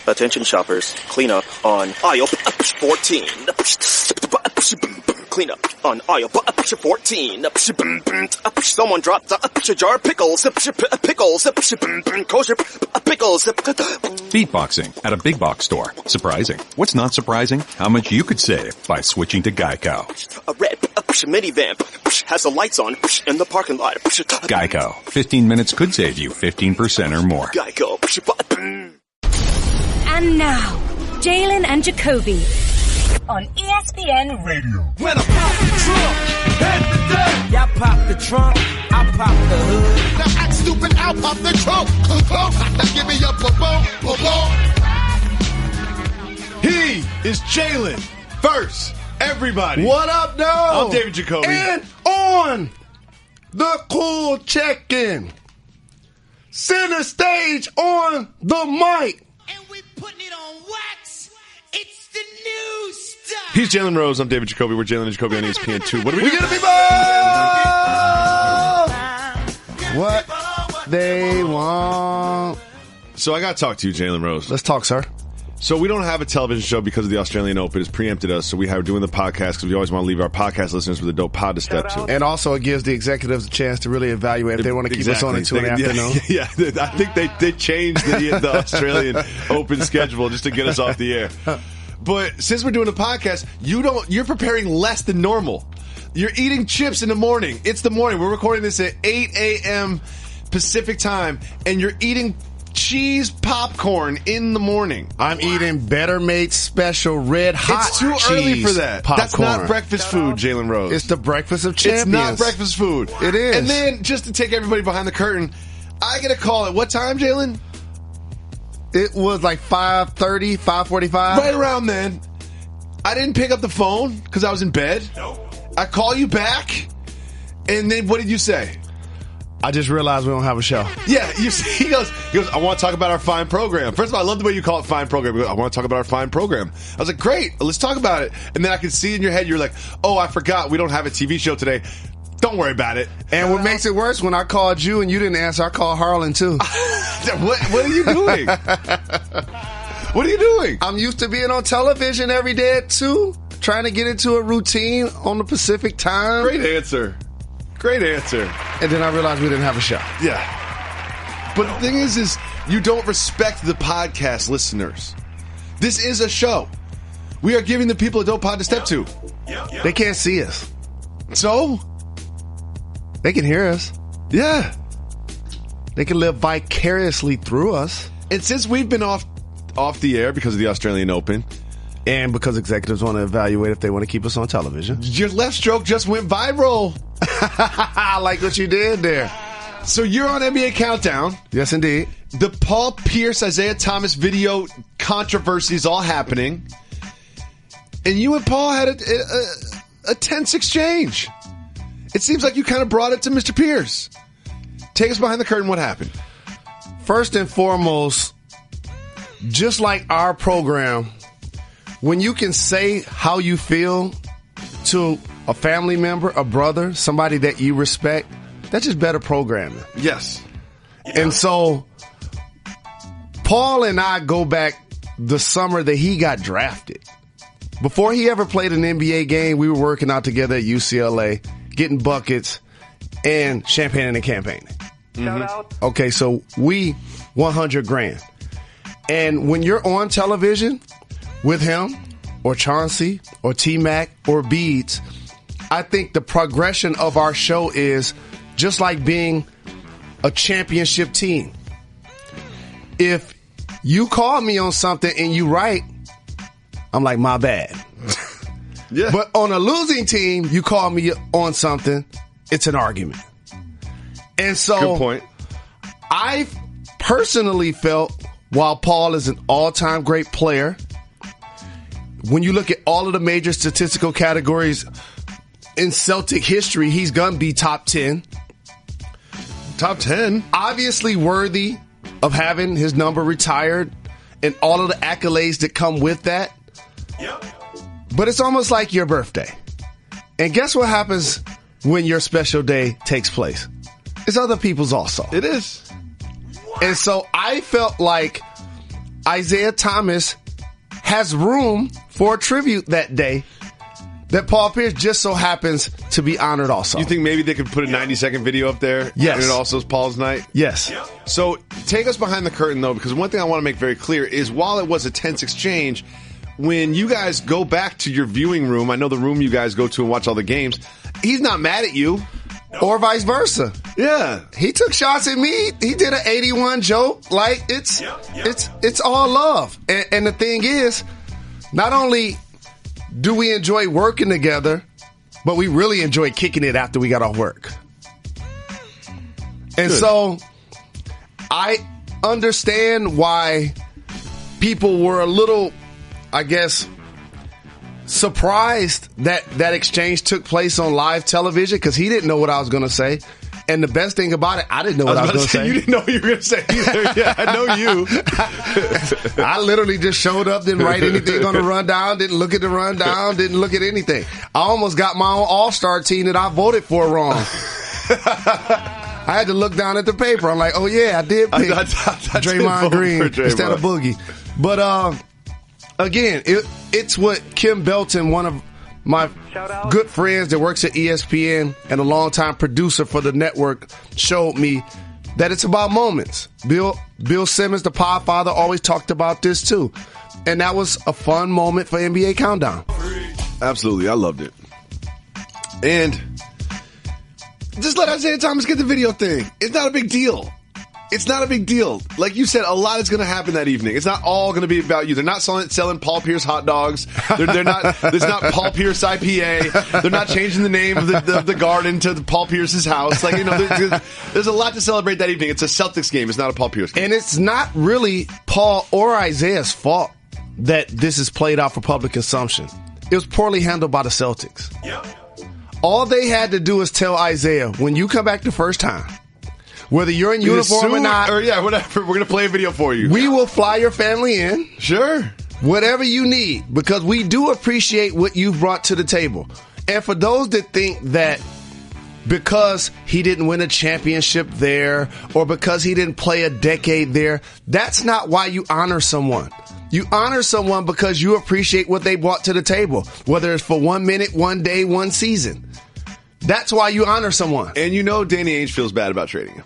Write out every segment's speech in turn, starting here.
Attention shoppers, clean up on aisle 14. Clean up on aisle 14. Someone dropped a jar of pickles. Pickles. Kosher pickles. Beatboxing at a big box store. Surprising. What's not surprising? How much you could save by switching to Geico. A red minivan has the lights on in the parking lot. Geico. 15 minutes could save you 15% or more. Geico. And now, Jalen and Jacoby on ESPN Radio. When I pop the trunk, head to death. Y'all pop the trunk, I pop the hood. Now act stupid, I'll pop the trunk. Give me your boom. He is Jalen. First, everybody. What up, though? I'm David Jacoby. And on the cool check-in, center stage on the mic. And we putting it on wax. It's the new stuff. He's Jalen Rose. I'm David Jacoby. We're Jalen and Jacoby on ESPN 2. What are we doing? People! What they want. So I got to talk to you, Jalen Rose. Let's talk, sir. So we don't have a television show because of the Australian Open. It's preempted us, so we are doing the podcast because we always want to leave our podcast listeners with a dope pod to step to. And also it gives the executives a chance to really evaluate if they want to keep us on at 2 in the afternoon. Yeah, I think they changed the Australian Open schedule just to get us off the air. But since we're doing a podcast, you're preparing less than normal. You're eating chips in the morning. It's the morning. We're recording this at 8 a.m. Pacific time, and you're eating cheese popcorn in the morning. I'm eating Better Made Special Red Hot. It's too early for that. Popcorn. That's not breakfast food, Jalen Rose. It's the breakfast of champions. It's not breakfast food. It is. And then, just to take everybody behind the curtain, I get a call at what time, Jalen? It was like 5:30, 5:45. Right around then. I didn't pick up the phone because I was in bed. Nope. I call you back, and then what did you say? I just realized we don't have a show. Yeah, he goes, I want to talk about our fine program. First of all, I love the way you call it fine program. He goes, I want to talk about our fine program. I was like, great, let's talk about it. And then I could see in your head, you're like, oh, I forgot, we don't have a TV show today. Don't worry about it. And what makes it worse, when I called you and you didn't answer, I called Harlan too. What are you doing? What are you doing? I'm used to being on television every day at 2, trying to get into a routine on the Pacific time. Great answer. Great answer. And then I realized we didn't have a show. Yeah. But the thing is you don't respect the podcast listeners. This is a show. We are giving the people a dope pod to step to. They can't see us. So? They can hear us. Yeah. They can live vicariously through us. And since we've been off the air because of the Australian Open, and because executives want to evaluate if they want to keep us on television, your left stroke just went viral. I like what you did there. So you're on NBA Countdown. Yes, indeed. The Paul Pierce, Isaiah Thomas video controversy is all happening. And you and Paul had a tense exchange. It seems like you kind of brought it to Mr. Pierce. Take us behind the curtain. What happened? First and foremost, just like our program, when you can say how you feel to a family member, a brother, somebody that you respect, that's just better programming. Yes. And so Paul and I go back the summer that he got drafted. Before he ever played an NBA game, we were working out together at UCLA, getting buckets and champagne and campaigning. Shoutouts. Okay, so we $100,000. And when you're on television with him or Chauncey or T-Mac or Beads, I think the progression of our show is just like being a championship team. If you call me on something and you right, I'm like, my bad. Yeah. But on a losing team, you call me on something, it's an argument. And so good point. I personally felt, while Paul is an all-time great player, when you look at all of the major statistical categories in Celtic history, he's going to be top 10. Top 10? Obviously worthy of having his number retired and all of the accolades that come with that. Yep. But it's almost like your birthday. And guess what happens when your special day takes place? It's other people's also. It is. And so I felt like Isaiah Thomas has room for a tribute that day that Paul Pierce just so happens to be honored also. You think maybe they could put a 90-second video up there? Yes. And it also is Paul's night? Yes. So take us behind the curtain, though, because one thing I want to make very clear is while it was a tense exchange, when you guys go back to your viewing room, I know the room you guys go to and watch all the games, he's not mad at you. Or vice versa. Yeah. He took shots at me. He did an 81 joke. Like, it's all love. And the thing is, not only do we enjoy working together, but we really enjoy kicking it after we got off work. And so I understand why people were a little, I guess, surprised that exchange took place on live television because he didn't know what I was going to say. And the best thing about it, I didn't know what I was going to say. You didn't know what you were going to say either. Yeah, I know you. I literally just showed up, didn't write anything on the rundown, didn't look at the rundown, didn't look at anything. I almost got my own All-Star team that I voted for wrong. I had to look down at the paper. I'm like, oh yeah, I did pick Draymond Green instead of Boogie. But again, it's what Kim Belton, one of my good friends that works at ESPN and a longtime producer for the network, showed me that it's about moments. Bill Simmons, the Podfather, always talked about this too. And that was a fun moment for NBA Countdown. Absolutely. I loved it. And just let Isaiah Thomas get the video thing. It's not a big deal. It's not a big deal. Like you said, a lot is going to happen that evening. It's not all going to be about you. They're not selling Paul Pierce hot dogs. They're not. There's not Paul Pierce IPA. They're not changing the name of the garden to Paul Pierce's house. Like, you know, there's a lot to celebrate that evening. It's a Celtics game. It's not a Paul Pierce game. And it's not really Paul or Isaiah's fault that this is played out for public consumption. It was poorly handled by the Celtics. Yeah. All they had to do is tell Isaiah, when you come back the first time, whether you're in uniform or not, or yeah, whatever, we're going to play a video for you. We will fly your family in. Sure. Whatever you need, because we do appreciate what you've brought to the table. And for those that think that because he didn't win a championship there or because he didn't play a decade there, that's not why you honor someone. You honor someone because you appreciate what they brought to the table, whether it's for 1 minute, 1 day, 1 season. That's why you honor someone. And you know Danny Ainge feels bad about trading him.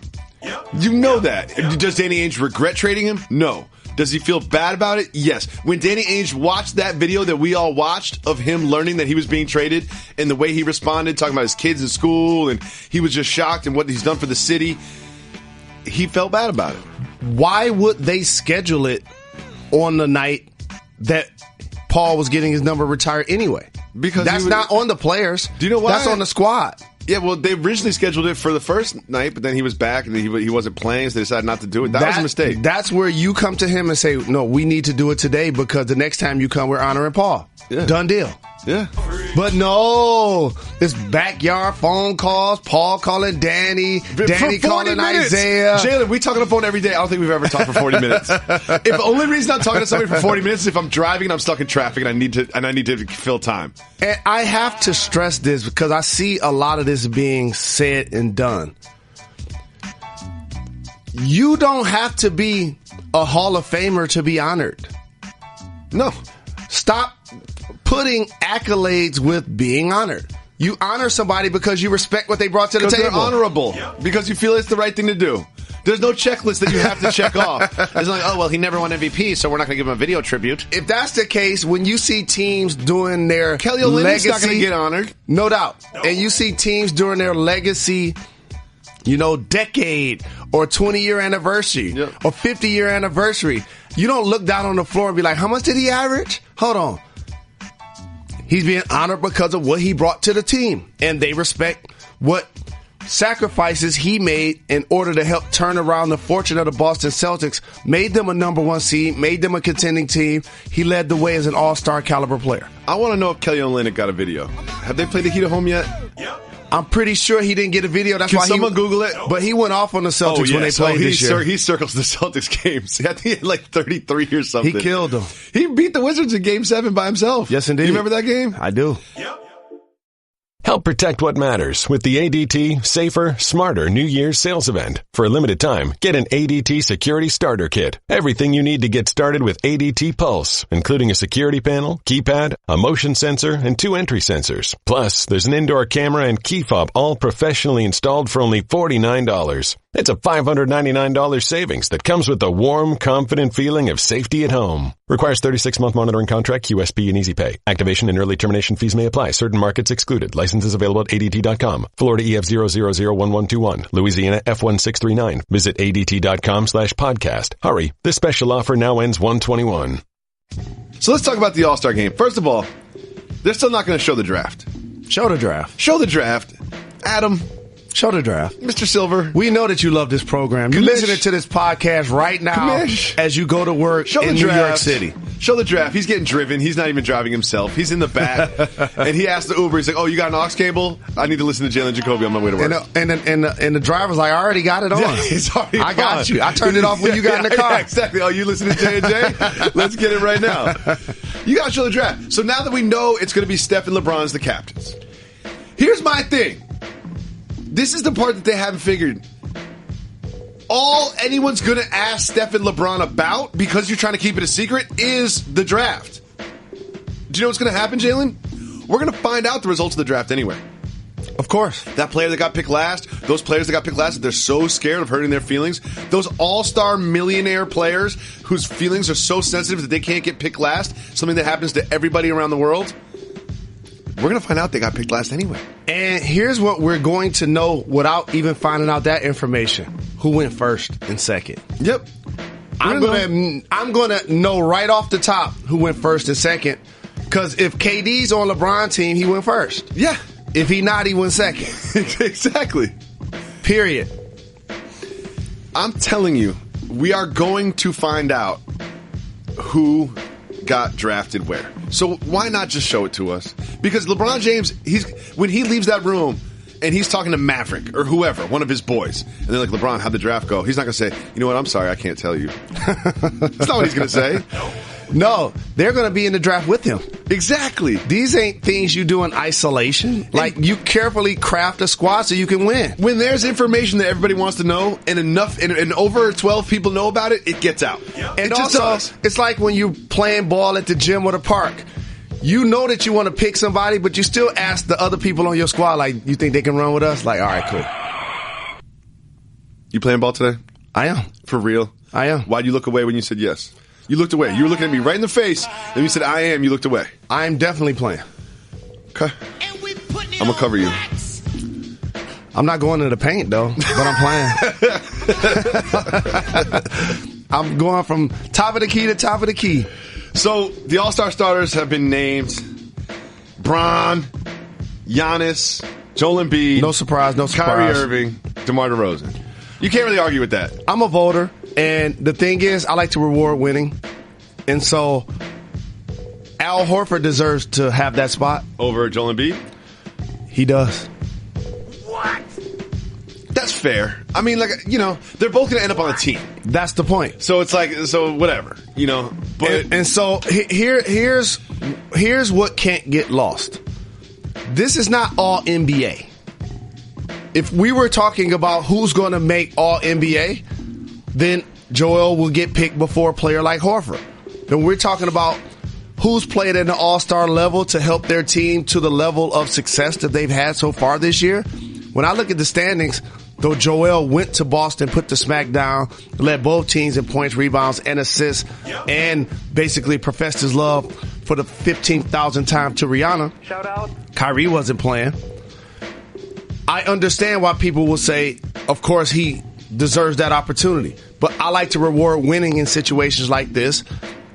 You know that. Does Danny Ainge regret trading him? No. Does he feel bad about it? Yes. When Danny Ainge watched that video that we all watched of him learning that he was being traded and the way he responded, talking about his kids in school, and he was just shocked and what he's done for the city, he felt bad about it. Why would they schedule it on the night that Paul was getting his number retired anyway? Because that's not on the players. Do you know why? That's on the squad. Yeah, well, they originally scheduled it for the first night, but then he was back and he wasn't playing, so they decided not to do it. That was a mistake. That's where you come to him and say, no, we need to do it today because the next time you come, we're honoring Paul. Yeah. Done deal. Yeah. But no, it's backyard phone calls, Paul calling Danny calling minutes. Isaiah. Jalen, we talk on the phone every day. I don't think we've ever talked for 40 minutes. If the only reason I'm talking to somebody for 40 minutes is if I'm driving and I'm stuck in traffic and I need to fill time. And I have to stress this because I see a lot of this being said and done. You don't have to be a Hall of Famer to be honored. No. Stop putting accolades with being honored. You honor somebody because you respect what they brought to the table. Because they're honorable. Because you feel it's the right thing to do. There's no checklist that you have to check off. It's like, oh, well, he never won MVP, so we're not going to give him a video tribute. If that's the case, when you see teams doing their Kelly Olynyk's not going to get honored. No doubt. No. And you see teams during their legacy, decade or 20-year anniversary or 50-year anniversary, you don't look down on the floor and be like, how much did he average? Hold on. He's being honored because of what he brought to the team. And they respect what sacrifices he made in order to help turn around the fortune of the Boston Celtics, made them a number 1 seed, made them a contending team. He led the way as an all-star caliber player. I want to know if Kelly Olynyk got a video. Have they played the Heat at home yet? Yeah. I'm pretty sure he didn't get a video. That's Can why someone Google it? But he went off on the Celtics when they played this year. He circles the Celtics games. I think he had like 33 or something. He killed them. He beat the Wizards in Game 7 by himself. Yes, indeed. You remember that game? I do. Help Help protect what matters with the ADT Safer, Smarter New Year's sales event. For a limited time, get an ADT Security Starter Kit. Everything you need to get started with ADT Pulse, including a security panel, keypad, a motion sensor, and 2 entry sensors. Plus, there's an indoor camera and key fob all professionally installed for only $49. It's a $599 savings that comes with the warm, confident feeling of safety at home. Requires 36-month monitoring contract, QSP, and Easy Pay. Activation and early termination fees may apply. Certain markets excluded. Licenses available at ADT.com. Florida EF0001121. Louisiana F1639. Visit ADT.com/podcast. Hurry. This special offer now ends 1/21. So let's talk about the All-Star Game. First of all, they're still not going to show the draft. Show the draft. Show the draft. Adam. Show the draft. Mr. Silver. We know that you love this program. You're listening to this podcast right now as you go to work in New York City. Show the draft. He's getting driven. He's not even driving himself. He's in the back. And he asked the Uber, he's like, oh, you got an aux cable? I need to listen to Jalen Jacoby on my way to work. And the driver's like, I already got it on. Yeah, it's already I got you. I turned it off when you got in the car. Yeah, exactly. Oh, you listen to J&J? Let's get it right now. You got to show the draft. So now that we know it's going to be Steph and LeBron as the captains, here's my thing. This is the part that they haven't figured. All anyone's going to ask Steph and LeBron about, because you're trying to keep it a secret, is the draft. Do you know what's going to happen, Jalen? We're going to find out the results of the draft anyway. Of course. That player that got picked last, those players that got picked last, they're so scared of hurting their feelings. Those all-star millionaire players whose feelings are so sensitive that they can't get picked last, something that happens to everybody around the world. We're going to find out they got picked last anyway. And here's what we're going to know without even finding out that information. Who went first and second? Yep. I'm going to know right off the top who went first and second. Because if KD's on LeBron's team, he went first. Yeah. If he not, he went second. Exactly. Period. I'm telling you, we are going to find out who got drafted where. So why not just show it to us? Because LeBron James, when he leaves that room and he's talking to Maverick or whoever, one of his boys, and they're like, LeBron, how'd the draft go? He's not going to say, you know what, I'm sorry, I can't tell you. That's not what he's going to say. No, they're going to be in the draft with him. Exactly. These ain't things you do in isolation. Like, you carefully craft a squad so you can win. When there's information that everybody wants to know and enough, and over 12 people know about it, it gets out. Yep. And also, it's like when you're playing ball at the gym or the park. You know that you want to pick somebody, but you still ask the other people on your squad, like, you think they can run with us? Like, all right, cool. You playing ball today? I am. For real? I am. Why'd you look away when you said yes? You looked away. You were looking at me right in the face, and you said, I am. You looked away. I'm definitely playing. Okay. I'm going to cover you. I'm not going to the paint, though, but I'm playing. I'm going from top of the key to top of the key. So, the All-Star Starters have been named Bron, Giannis, Joel Embiid. No surprise, no surprise. Kyrie Irving, DeMar DeRozan. You can't really argue with that. I'm a voter. And the thing is, I like to reward winning. And so, Al Horford deserves to have that spot. Over Joel Embiid? He does. What? That's fair. I mean, like, you know, they're both going to end up on a team. That's the point. So it's like, so whatever, you know. But and so, here's what can't get lost. This is not all NBA. If we were talking about who's going to make all NBA, then Joel will get picked before a player like Horford. Then we're talking about who's played at an all-star level to help their team to the level of success that they've had so far this year. When I look at the standings, though Joel went to Boston, put the smack down, led both teams in points, rebounds, and assists, and basically professed his love for the 15,000th time to Rihanna. Shoutouts. Kyrie wasn't playing. I understand why people will say, of course, he deserves that opportunity. But I like to reward winning in situations like this.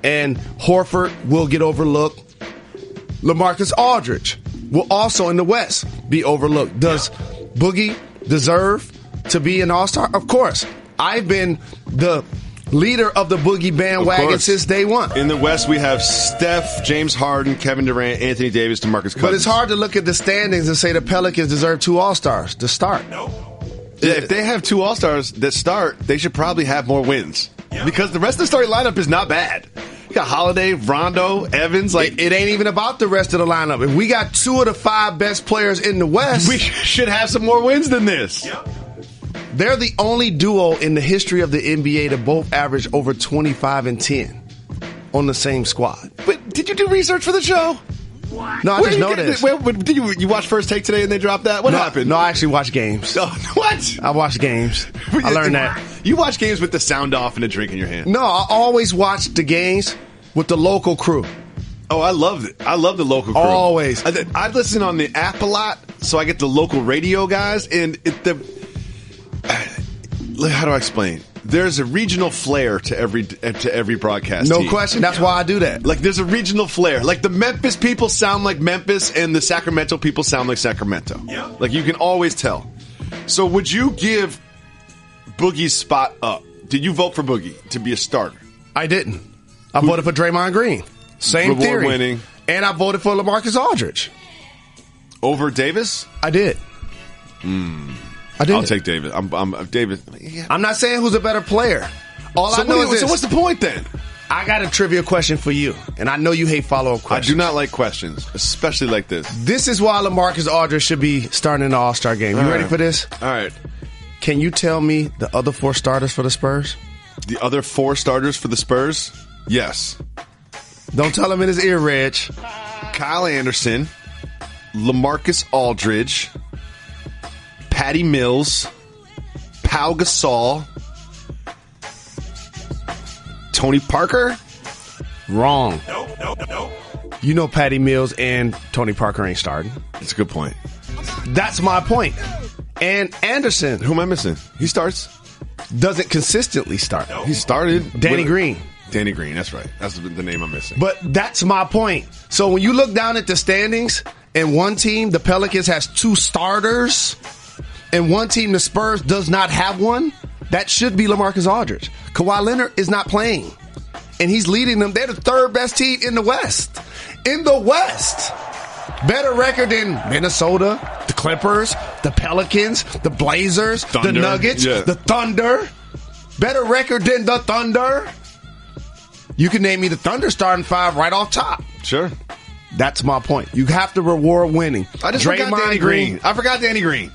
And Horford will get overlooked. LaMarcus Aldridge will also in the West be overlooked. Does Boogie deserve to be an all-star? Of course. I've been the leader of the Boogie bandwagon since day one. In the West, we have Steph, James Harden, Kevin Durant, Anthony Davis, DeMarcus Cousins. But it's hard to look at the standings and say the Pelicans deserve 2 all-stars to start. No. Yeah, if they have 2 all-stars that start, they should probably have more wins. Yep. Because the rest of the starting lineup is not bad. You got Holiday, Rondo, Evans. Like it ain't even about the rest of the lineup. If we got 2 of the 5 best players in the West, we should have some more wins than this. Yep. They're the only duo in the history of the NBA to both average over 25 and 10 on the same squad. But did you do research for the show? No, I just know this. Did you watch First Take today and they dropped that? What happened? No, I actually watch games. Oh, what? I watch games. I learned that. You watch games with the sound off and a drink in your hand. No, I always watch the games with the local crew. Oh, I love it. I love the local crew. Always. I listen on the app a lot, so I get the local radio guys. And how do I explain? There's a regional flair to every broadcast No team. question. That's why I do that. Like, there's a regional flair. Like, the Memphis people sound like Memphis, and the Sacramento people sound like Sacramento. Yep. Like, you can always tell. So, would you give Boogie's spot up? Did you vote for Boogie to be a starter? I didn't. I voted for Draymond Green. Same Reward theory. winning. And I voted for LaMarcus Aldridge. Over Davis? I did. I did. I'll take Davis. I'm Davis. Yeah. I'm not saying who's a better player. All I know is this. So what's the point then? I got a trivia question for you, and I know you hate follow-up I questions. do not like questions, especially like this. This is why LaMarcus Aldridge should be starting in the All-Star game. You ready for this? All right. Can you tell me the other 4 starters for the Spurs? The other 4 starters for the Spurs? Yes. Don't tell him in his ear, Reg. Kyle Anderson, LaMarcus Aldridge, Patty Mills, Pau Gasol, Tony Parker? Wrong. No. You know Patty Mills and Tony Parker ain't starting. That's a good point. That's my point. And Anderson Who am I missing? He starts. doesn't consistently start. He started. Danny Green. Danny Green, that's right. That's the name I'm missing. But that's my point. So when you look down at the standings, and one team, the Pelicans, has 2 starters, and one team, the Spurs, does not have one, that should be LaMarcus Aldridge. Kawhi Leonard is not playing, and he's leading them. They're the 3rd best team in the West. In the West. Better record than Minnesota, the Clippers, the Pelicans, the Blazers, Thunder, the Nuggets, the Thunder. Better record than the Thunder. You can name me the Thunder starting 5 right off top. Sure. That's my point. You have to reward winning. I just forgot Danny Green. I forgot Danny Green.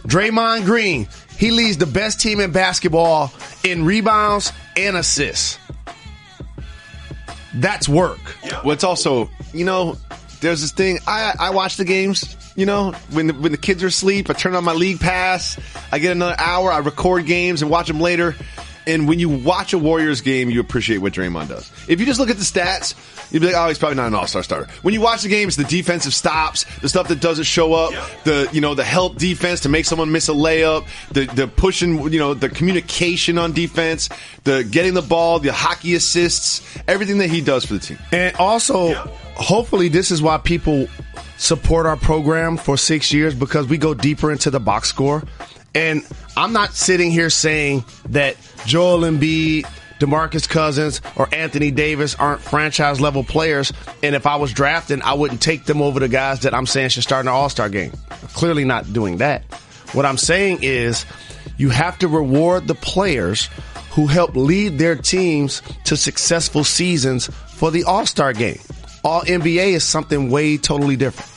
Draymond Green. He leads the best team in basketball in rebounds and assists. That's work. Well, it's also, there's this thing. I watch the games, when the kids are asleep. I turn on my league pass. I get another hour. I record games and watch them later. And when you watch a Warriors game, you appreciate what Draymond does. If you just look at the stats, you'd be like, oh, he's probably not an all-star starter. When you watch the game, it's the defensive stops, the stuff that doesn't show up, the help defense to make someone miss a layup, the pushing, the communication on defense, the getting the ball, the hockey assists, everything that he does for the team. And also, hopefully this is why people support our program for 6 years, because we go deeper into the box score. And I'm not sitting here saying that Joel Embiid, DeMarcus Cousins, or Anthony Davis aren't franchise-level players, and if I was drafting, I wouldn't take them over the guys that I'm saying should start in the All-Star game. I'm clearly not doing that. What I'm saying is you have to reward the players who help lead their teams to successful seasons for the All-Star game. All-NBA is something way totally different.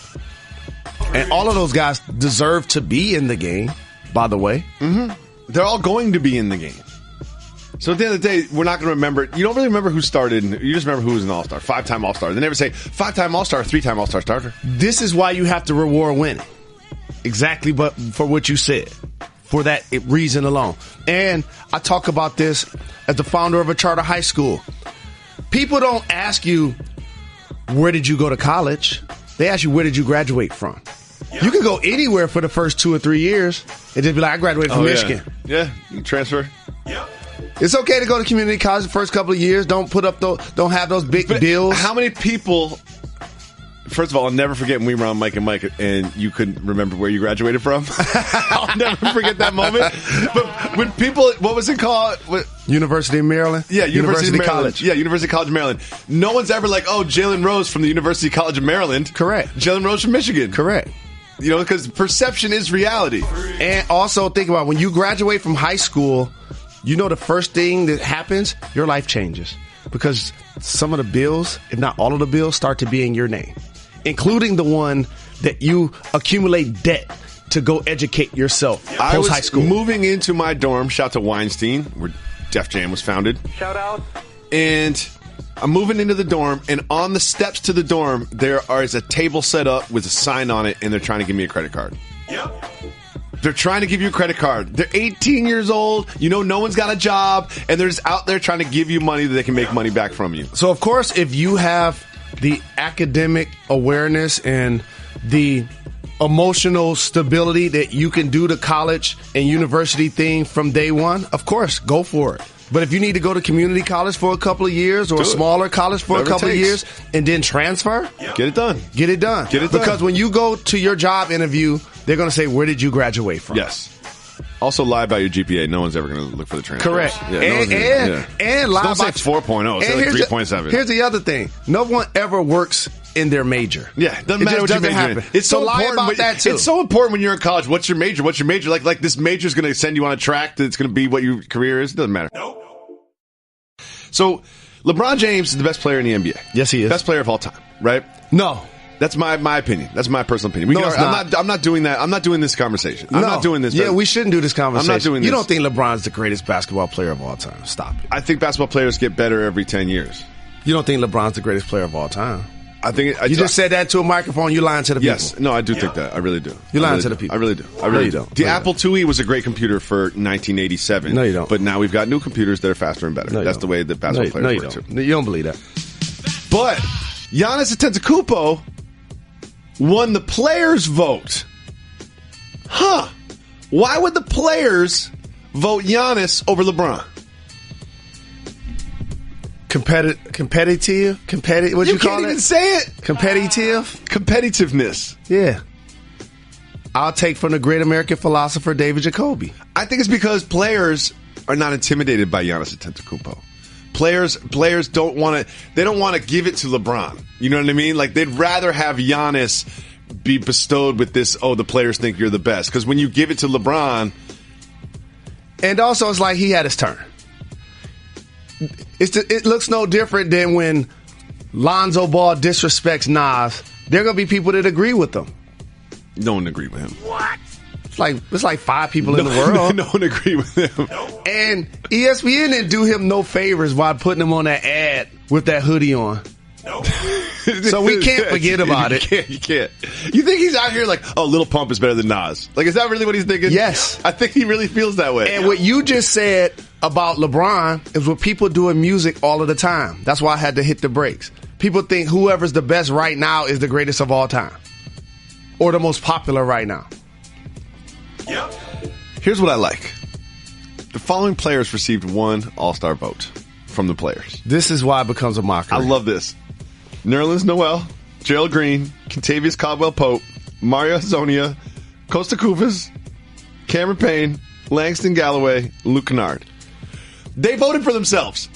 And all of those guys deserve to be in the game, by the way. Mm-hmm. They're all going to be in the game. So at the end of the day, we're not going to remember. You don't really remember who started. You just remember who was an All-Star. 5-time All-Star. They never say 5-time All-Star, 3-time All-Star starter. This is why you have to reward winning. Exactly, but for what you said. For that reason alone. And I talk about this as the founder of a charter high school. People don't ask you, where did you go to college? They ask you, where did you graduate from? You can go anywhere for the first 2 or 3 years and just be like, I graduated from Michigan. Yeah, you can transfer. Yeah. It's okay to go to community college the first couple of years. Don't don't have those big bills. How many people? First of all, I'll never forget when we were on Mike and Mike and you couldn't remember where you graduated from. I'll never forget that moment. But when people, what was it called? University of Maryland? Yeah, University of Maryland. College. Yeah, University College of Maryland. No one's ever like, oh, Jalen Rose from the University College of Maryland. Correct. Jalen Rose from Michigan. Correct. Because perception is reality. And also think about when you graduate from high school, the first thing that happens, your life changes. Because some of the bills, if not all of the bills, start to be in your name, including the one that you accumulate debt to go educate yourself post high school. Moving into my dorm, shout to Weinstein, where Def Jam was founded. Shoutouts. And I'm moving into the dorm, and on the steps to the dorm, there is a table set up with a sign on it, and they're trying to give me a credit card. Yep. They're trying to give you a credit card. They're 18 years old. You know, no one's got a job, and they're just out there trying to give you money that they can make money back from you. So, of course, if you have the academic awareness and the emotional stability that you can do the college and university thing from day one, of course, go for it. But if you need to go to community college for a couple of years or a smaller college for a couple of years and then transfer, get it done. Get it done. Get it done. Because when you go to your job interview, they're going to say, where did you graduate from? Yes. Also lie about your GPA. No one's ever going to look for the transcripts. Correct. Yeah, and lie don't about say 4.0. Say like 3.7. Here's the other thing. No one ever works in their major. Yeah, doesn't matter what you major in. It's so lie about that too. It's so important when you're in college. What's your major? What's your major? Like this major is going to send you on a track that's going to be what your career is. It doesn't matter. Nope. So LeBron James is the best player in the NBA. Yes, he is. Best player of all time, right? No. That's my opinion. That's my personal opinion. I'm not doing that. I'm not doing this conversation. I'm not doing this. Yeah, we shouldn't do this conversation. I'm not doing this. You don't think LeBron's the greatest basketball player of all time? Stop it. I think basketball players get better every 10 years. You don't think LeBron's the greatest player of all time? I think you just said that to a microphone. You're lying to the people. Yes, no, I do think that. I really do. You're lying to the people. I really do. I really don't. The Apple IIe was a great computer for 1987. No, you don't. But now we've got new computers that are faster and better. That's the way that basketball players work too. You don't believe that. But Giannis Antetokounmpo won the players' vote. Huh? Why would the players vote Giannis over LeBron? Competitive. What you call it? You can't even say it. Competitiveness. Yeah. I'll take from the great American philosopher David Jacoby. I think it's because players are not intimidated by Giannis Antetokounmpo. Players don't want to give it to LeBron. You know what I mean? Like they'd rather have Giannis be bestowed with this, the players think you're the best. Because when you give it to LeBron. And also it's like he had his turn. It looks no different than when Lonzo Ball disrespects Nas. There are going to be people that agree with him. No one agreed with him. What? It's like 5 people in the world. No one agreed with him. And ESPN didn't do him no favors by putting him on that ad with that hoodie on. No. So we can't forget about it. You can't. You think he's out here like, Lil Pump is better than Nas? Like, is that really what he's thinking? Yes. I think he really feels that way. And what you just said about LeBron is what people do in music all of the time. That's why I had to hit the brakes. People think whoever's the best right now is the greatest of all time. Or the most popular right now. Yep. Here's what I like. The following players received one AllStar vote from the players. This is why it becomes a mockery. I love this. Nerlens Noel, Gerald Green, Kentavious Caldwell-Pope, Mario Hezonja, Costa Koufos, Cameron Payne, Langston Galloway, Luke Kennard. They voted for themselves.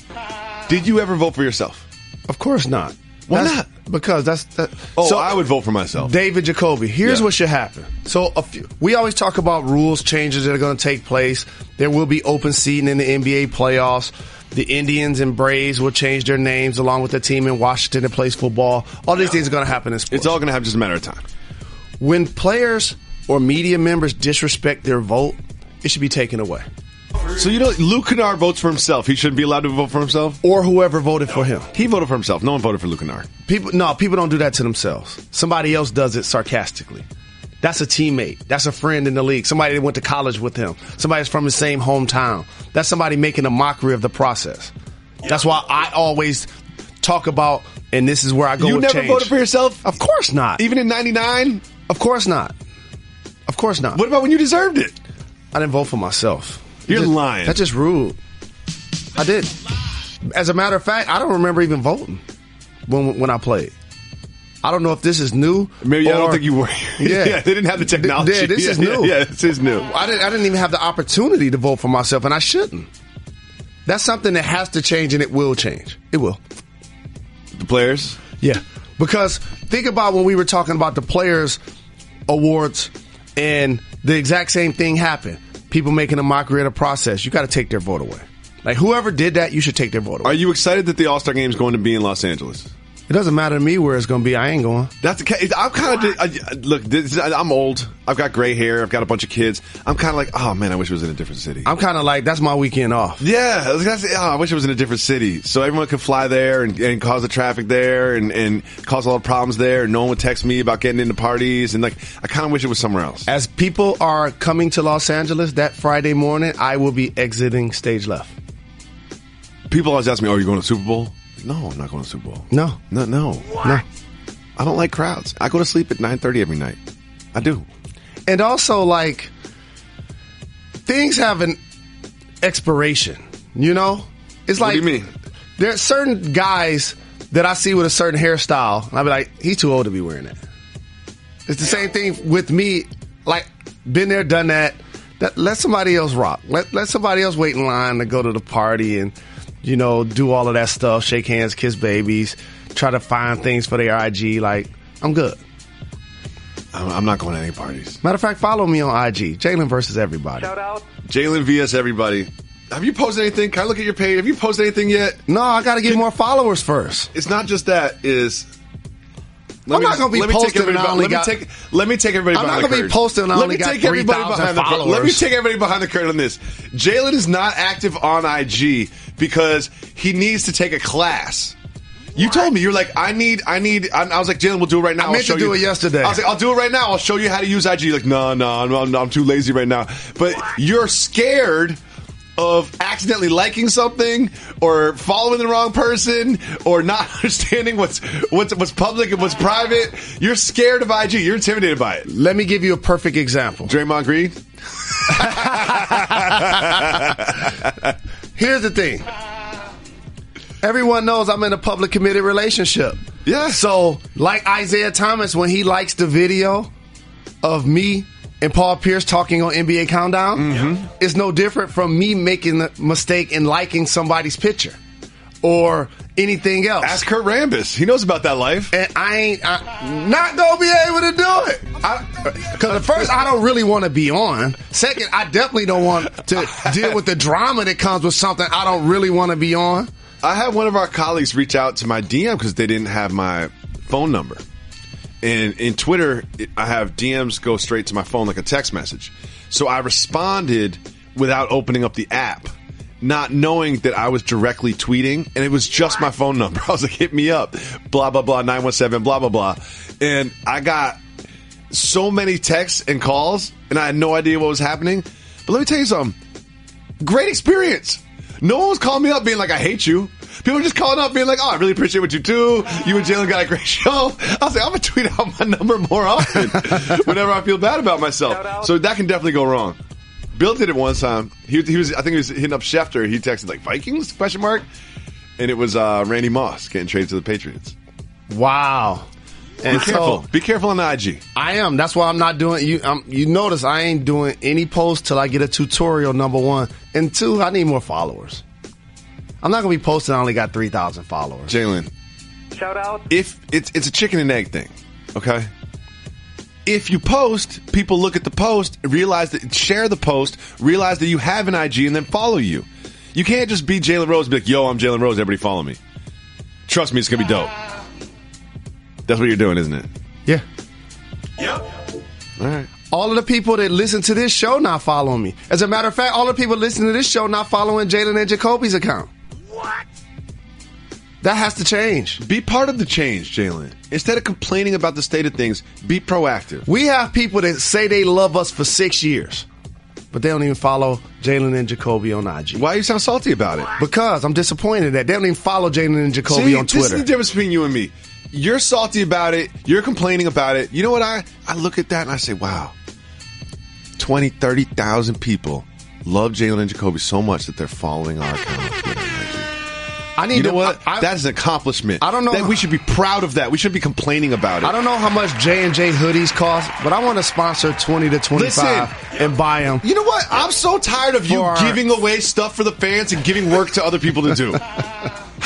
Did you ever vote for yourself? Of course not. Why not? Because so I would vote for myself. David Jacoby. Here's what should happen. So we always talk about rules changes that are going to take place. There will be open seating in the NBA playoffs. The Indians and Braves will change their names along with the team in Washington that plays football. All these things are going to happen in sports. It's all going to happen just a matter of time. When players or media members disrespect their vote, it should be taken away. So Luke Kennard votes for himself. He shouldn't be allowed to vote for himself? Or whoever voted for him. He voted for himself. No one voted for Luke Kennard. People don't do that to themselves. Somebody else does it sarcastically. That's a teammate. That's a friend in the league. Somebody that went to college with him. Somebody that's from the same hometown. That's somebody making a mockery of the process. That's why I always talk about, and this is where I go with change. You never voted for yourself? Of course not. Even in 99? Of course not. Of course not. What about when you deserved it? I didn't vote for myself. You're lying. That's just rude. I did. As a matter of fact, I don't remember even voting when I played. I don't know if this is new. Maybe I don't think you were. Yeah. They didn't have the technology. Yeah, this is new. Yeah, this is new. I didn't even have the opportunity to vote for myself, and I shouldn't. That's something that has to change, and it will change. It will. The players? Yeah. Because think about when we were talking about the Players Awards, and the exact same thing happened. People making a mockery of the process. You got to take their vote away. Like, whoever did that, you should take their vote away. Are you excited that the All-Star Game is going to be in Los Angeles? It doesn't matter to me where it's going to be. I ain't going. That's okay. I'm kind of look. I'm old. I've got gray hair. I've got a bunch of kids. I'm kind of like, oh man, I wish it was in a different city. I'm kind of like, that's my weekend off. Yeah, I wish it was in a different city so everyone could fly there and cause the traffic there and cause a lot of problems there. And no one would text me about getting into parties and like I kind of wish it was somewhere else. As people are coming to Los Angeles that Friday morning, I will be exiting stage left. People always ask me, "Oh, are you going to the Super Bowl?" No, I'm not going to the Super Bowl. No. I don't like crowds. I go to sleep at 9:30 every night. I do. And also, like, things have an expiration, you know? It's like, what do you mean? There are certain guys that I see with a certain hairstyle, and I'll be like, he's too old to be wearing that. It's the same thing with me. Like, been there, done that. Let somebody else rock. Let somebody else wait in line to go to the party and, you know, do all of that stuff, shake hands, kiss babies, try to find things for their IG. Like, I'm good. I'm not going to any parties. Matter of fact, follow me on IG. Jalen versus everybody. Shout out. Jalen vs. everybody. Have you posted anything? Can I look at your page? Have you posted anything yet? No, I got to get more followers first. It's not just that. I'm not going to be posting and I only got... Let me take everybody behind the curtain. I'm not going to be posting and I only got 3,000 followers. Let me take everybody behind the curtain on this. Jalen is not active on IG because he needs to take a class. You told me, you're like, I was like, Jalen, we'll do it right now. I meant to do it yesterday. I was like, I'll do it right now. I'll show you how to use IG. You're like, no, I'm too lazy right now. But you're scared of accidentally liking something or following the wrong person or not understanding what's public and what's private. You're scared of IG. You're intimidated by it. Let me give you a perfect example. Draymond Green? Here's the thing. Everyone knows I'm in a public committed relationship. Yeah. So, like Isaiah Thomas, when he likes the video of me and Paul Pierce talking on NBA Countdown, it's no different from me making the mistake in liking somebody's picture or anything else. Ask Kurt Rambis. He knows about that life. And I'm not going to be able to do it. Because at first, I don't really want to be on. Second, I definitely don't want to deal with the drama that comes with something I don't really want to be on. I had one of our colleagues reach out to my DM because they didn't have my phone number. And in Twitter, I have DMs go straight to my phone like a text message. So I responded without opening up the app, not knowing that I was directly tweeting, and it was just my phone number. I was like, hit me up, blah, blah, blah, 917, blah, blah, blah. And I got so many texts and calls, and I had no idea what was happening. But let me tell you something. Great experience. No one was calling me up being like, I hate you. People were just calling up being like, oh, I really appreciate what you do. You and Jalen got a great show. I was like, I'm going to tweet out my number more often whenever I feel bad about myself. So that can definitely go wrong. Bill did it one time. He was, I think he was hitting up Schefter. He texted like, Vikings, ? And it was Randy Moss getting traded to the Patriots. Wow. And be careful on the IG. I am. That's why I'm not doing. You notice I ain't doing any posts till I get a tutorial. Number one, and two, I need more followers. I'm not gonna be posting. I only got 3,000 followers. Jalen, shout out. If it's a chicken and egg thing, okay. If you post, people look at the post, share the post, realize that you have an IG, and then follow you. You can't just be Jalen Rose and be like, yo, I'm Jalen Rose, everybody follow me. Trust me, it's gonna be dope. That's what you're doing, isn't it? Yeah. Yep. All right. All of the people that listen to this show not following me. As a matter of fact, all the people listening to this show not following Jalen and Jacoby's account. What? That has to change. Be part of the change, Jalen. Instead of complaining about the state of things, be proactive. We have people that say they love us for 6 years, but they don't even follow Jalen and Jacoby on IG. Why you sound salty about it? Because I'm disappointed that they don't even follow Jalen and Jacoby on Twitter. This is the difference between you and me. You're salty about it. You're complaining about it. You know what? I look at that and I say, wow, 20, 30,000 people love Jalen and Jacoby so much that they're following our account on Twitter and IG. You know what? That is an accomplishment. I don't know. We should be proud of that. We shouldn't be complaining about it. I don't know how much J&J hoodies cost, but I want to sponsor 20 to 25 and buy them. You know what? I'm so tired of you giving away stuff for the fans and giving work to other people to do.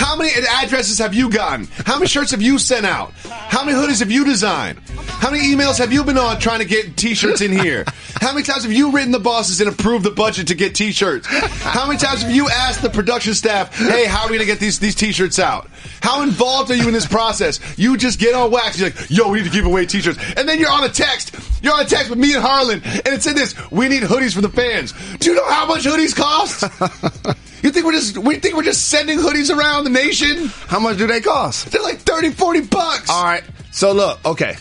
How many addresses have you gotten? How many shirts have you sent out? How many hoodies have you designed? How many emails have you been on trying to get t-shirts in here? How many times have you written the bosses and approved the budget to get t-shirts? How many times have you asked the production staff, hey, how are we going to get these t-shirts out? How involved are you in this process? You just get on wax. You're like, yo, we need to give away t-shirts. And then you're on a text. You're on a text with me and Harlan, and it said this, we need hoodies for the fans. Do you know how much hoodies cost? We think we're just sending hoodies around the nation? How much do they cost? They're like $30-$40. All right. So look, okay.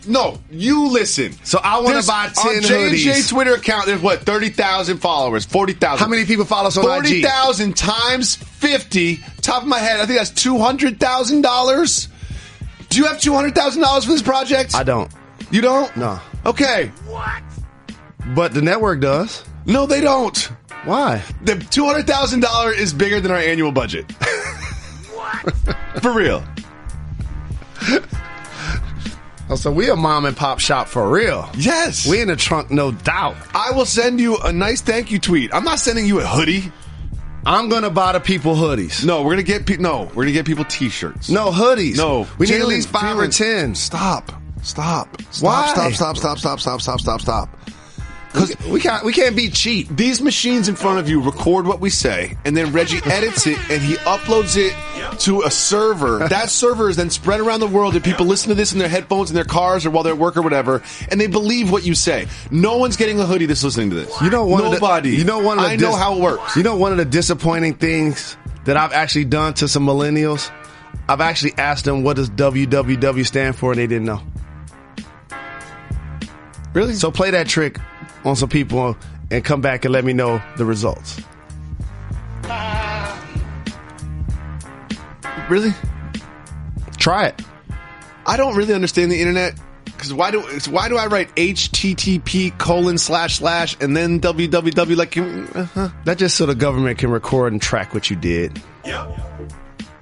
No, you listen. So I want to buy 10 on hoodies. J&J Twitter account, there's 30,000 followers, 40,000. How many people follow us on IG? 40,000 times 50. Top of my head, I think that's $200,000. Do you have $200,000 for this project? I don't. You don't? No. Okay. What? But the network does. No, they don't. Why? The $200,000 is bigger than our annual budget. What? For real. Oh, so we a mom and pop shop for real. Yes. We in the trunk, no doubt. I will send you a nice thank you tweet. I'm not sending you a hoodie. I'm gonna buy the people hoodies. No, we're gonna get people t-shirts. No, hoodies. No. We need at least 5 or 10. Stop. Why? Stop. Because we can't be cheap. These machines in front of you record what we say, and then Reggie edits it, and he uploads it to a server. That server is then spread around the world, and people listen to this in their headphones in their cars or while they're at work or whatever, and they believe what you say. No one's getting a hoodie that's listening to this. Nobody. I know how it works. You know one of the disappointing things that I've actually done to some millennials? I've actually asked them what does WWW stand for, and they didn't know. Really? So play that trick on some people and come back and let me know the results. Really? Try it. I don't really understand the internet because why do I write http:// and then www like That just so the government can record and track what you did. Yep.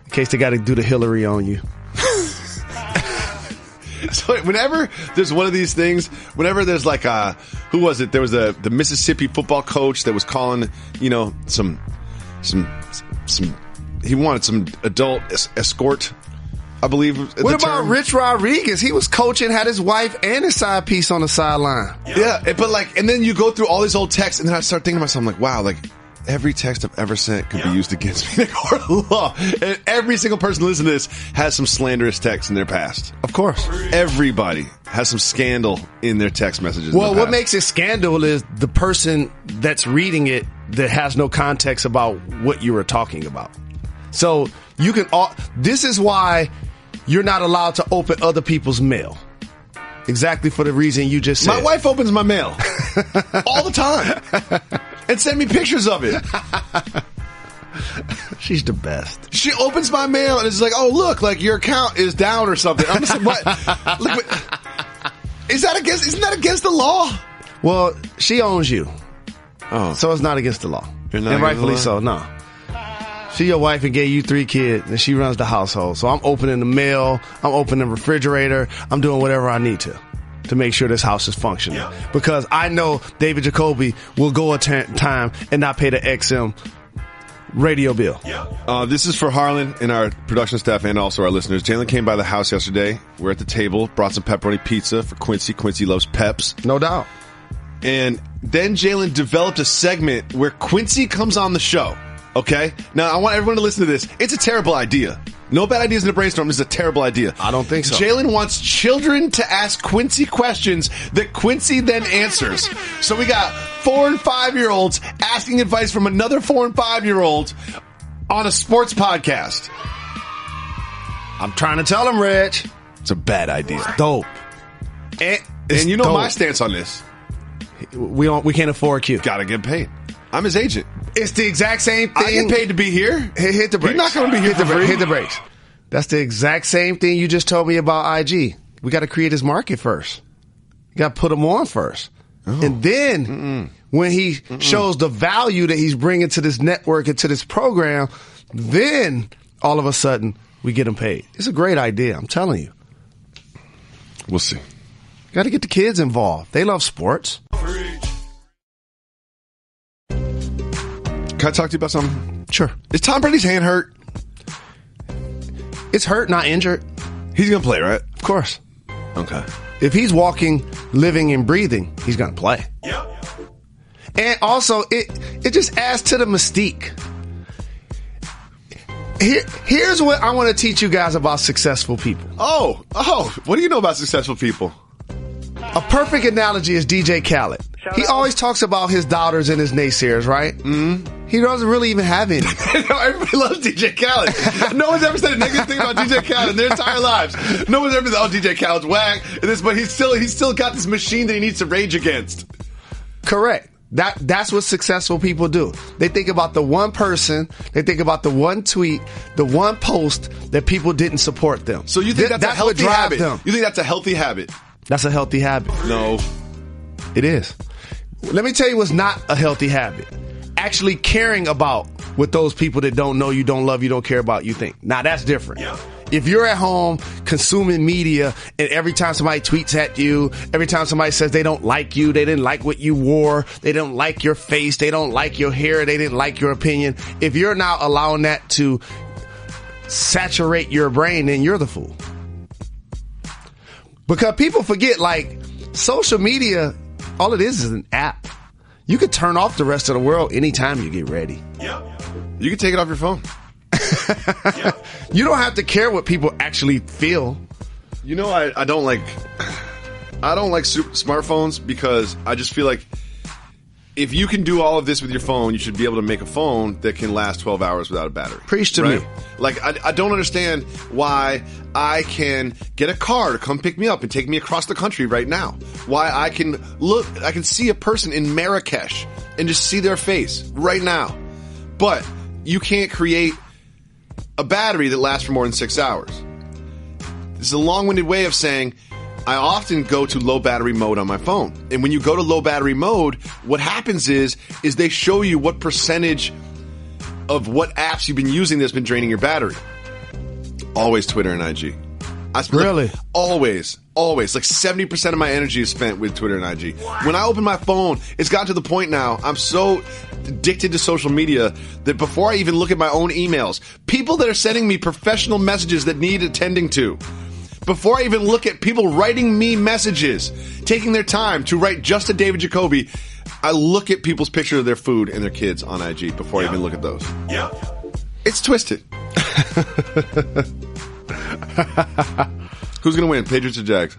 In case they got to do the Hillary on you. So whenever there's one of these things, whenever there's like who was it? There was the Mississippi football coach that was calling, some he wanted some adult escort, I believe. What about Rich Rodriguez? He was coaching, had his wife and his side piece on the sideline. Yeah, but and then you go through all these old texts, and then I start thinking to myself, I'm like, wow, every text I've ever sent could be used against me in a court of law. And every single person listening to this has some slanderous texts in their past. Of course. Everybody has some scandal in their text messages. Well, what makes it scandal is the person that's reading it that has no context about what you were talking about. So you can this is why you're not allowed to open other people's mail. Exactly for the reason you just said. My wife opens my mail all the time and send me pictures of it. She's the best. She opens my mail and is like, "Oh, look, your account is down or something." I'm just like, "What? Isn't that against the law?" Well, she owns you, so it's not against the law, and rightfully so. No, she your wife and gave you 3 kids, and she runs the household. So I'm opening the mail, I'm opening the refrigerator, I'm doing whatever I need to make sure this house is functioning. Yeah. Because I know David Jacoby will go a time and not pay the XM radio bill. Yeah. This is for Harlan and our production staff and also our listeners. Jalen came by the house yesterday. We're at the table, brought some pepperoni pizza for Quincy. Quincy loves peps. No doubt. And then Jalen developed a segment where Quincy comes on the show. Okay? Now, I want everyone to listen to this. It's a terrible idea. No bad ideas in the brainstorm. This is a terrible idea. I don't think so. Jalen wants children to ask Quincy questions that Quincy then answers. So we got 4 and 5-year-olds asking advice from another 4 and 5-year-old on a sports podcast. I'm trying to tell him, Reg. It's a bad idea. It's dope. And you know dope. my stance on this. We can't afford Q. Gotta get paid. I'm his agent. It's the exact same thing. I get paid to be here. Hit the brakes. You're not going to be here for free. Hit the brakes. That's the exact same thing you just told me about IG. We got to create his market first. You got to put him on first. Oh. And then when he shows the value that he's bringing to this network and to this program, then all of a sudden we get him paid. It's a great idea. I'm telling you. We'll see. Got to get the kids involved. They love sports. Can I talk to you about something? Sure. Is Tom Brady's hand hurt? It's hurt, not injured. He's going to play, right? Of course. Okay. If he's walking, living, and breathing, he's going to play. Yep. And also, it just adds to the mystique. Here's what I want to teach you guys about successful people. Oh, what do you know about successful people? A perfect analogy is DJ Khaled. He always talks about his doubters and his naysayers, right? Mm-hmm. He doesn't really even have any. Everybody loves DJ Khaled. No one's ever said a negative thing about DJ Khaled in their entire lives. No one's ever said, "Oh, DJ Khaled's whack," but he's still got this machine that he needs to rage against. Correct. That's what successful people do. They think about the one person, they think about the one tweet, the one post that people didn't support them. So you think that's a healthy habit? Them. You think that's a healthy habit? That's a healthy habit. No. It is. Let me tell you what's not a healthy habit. Actually caring about what those people that don't know you, don't love you, don't care about you think. Now that's different. Yeah. If you're at home consuming media and every time somebody tweets at you, every time somebody says they don't like you, they didn't like what you wore, they don't like your face, they don't like your hair, they didn't like your opinion. If you're now allowing that to saturate your brain, then you're the fool. Because people forget, like, social media, all it is an app. You could turn off the rest of the world anytime you get ready. Yep. You can take it off your phone. Yep. You don't have to care what people actually feel. You know, I don't like smartphones because I just feel like if you can do all of this with your phone, you should be able to make a phone that can last 12 hours without a battery. Preach to me. Like, I don't understand why I can get a car to come pick me up and take me across the country right now. Why I can see a person in Marrakesh and just see their face right now. But you can't create a battery that lasts for more than 6 hours. This is a long-winded way of saying I often go to low battery mode on my phone. And when you go to low battery mode, what happens is they show you what percentage of what apps you've been using that's been draining your battery. Always Twitter and IG. Really? Always. Like 70% of my energy is spent with Twitter and IG. When I open my phone, it's gotten to the point now, I'm so addicted to social media that before I even look at my own emails, people that are sending me professional messages that need attending to, before I even look at people writing me messages, taking their time to write just to David Jacoby, I look at people's picture of their food and their kids on IG before I even look at those. Yeah. It's twisted. Who's going to win, Patriots or Jags?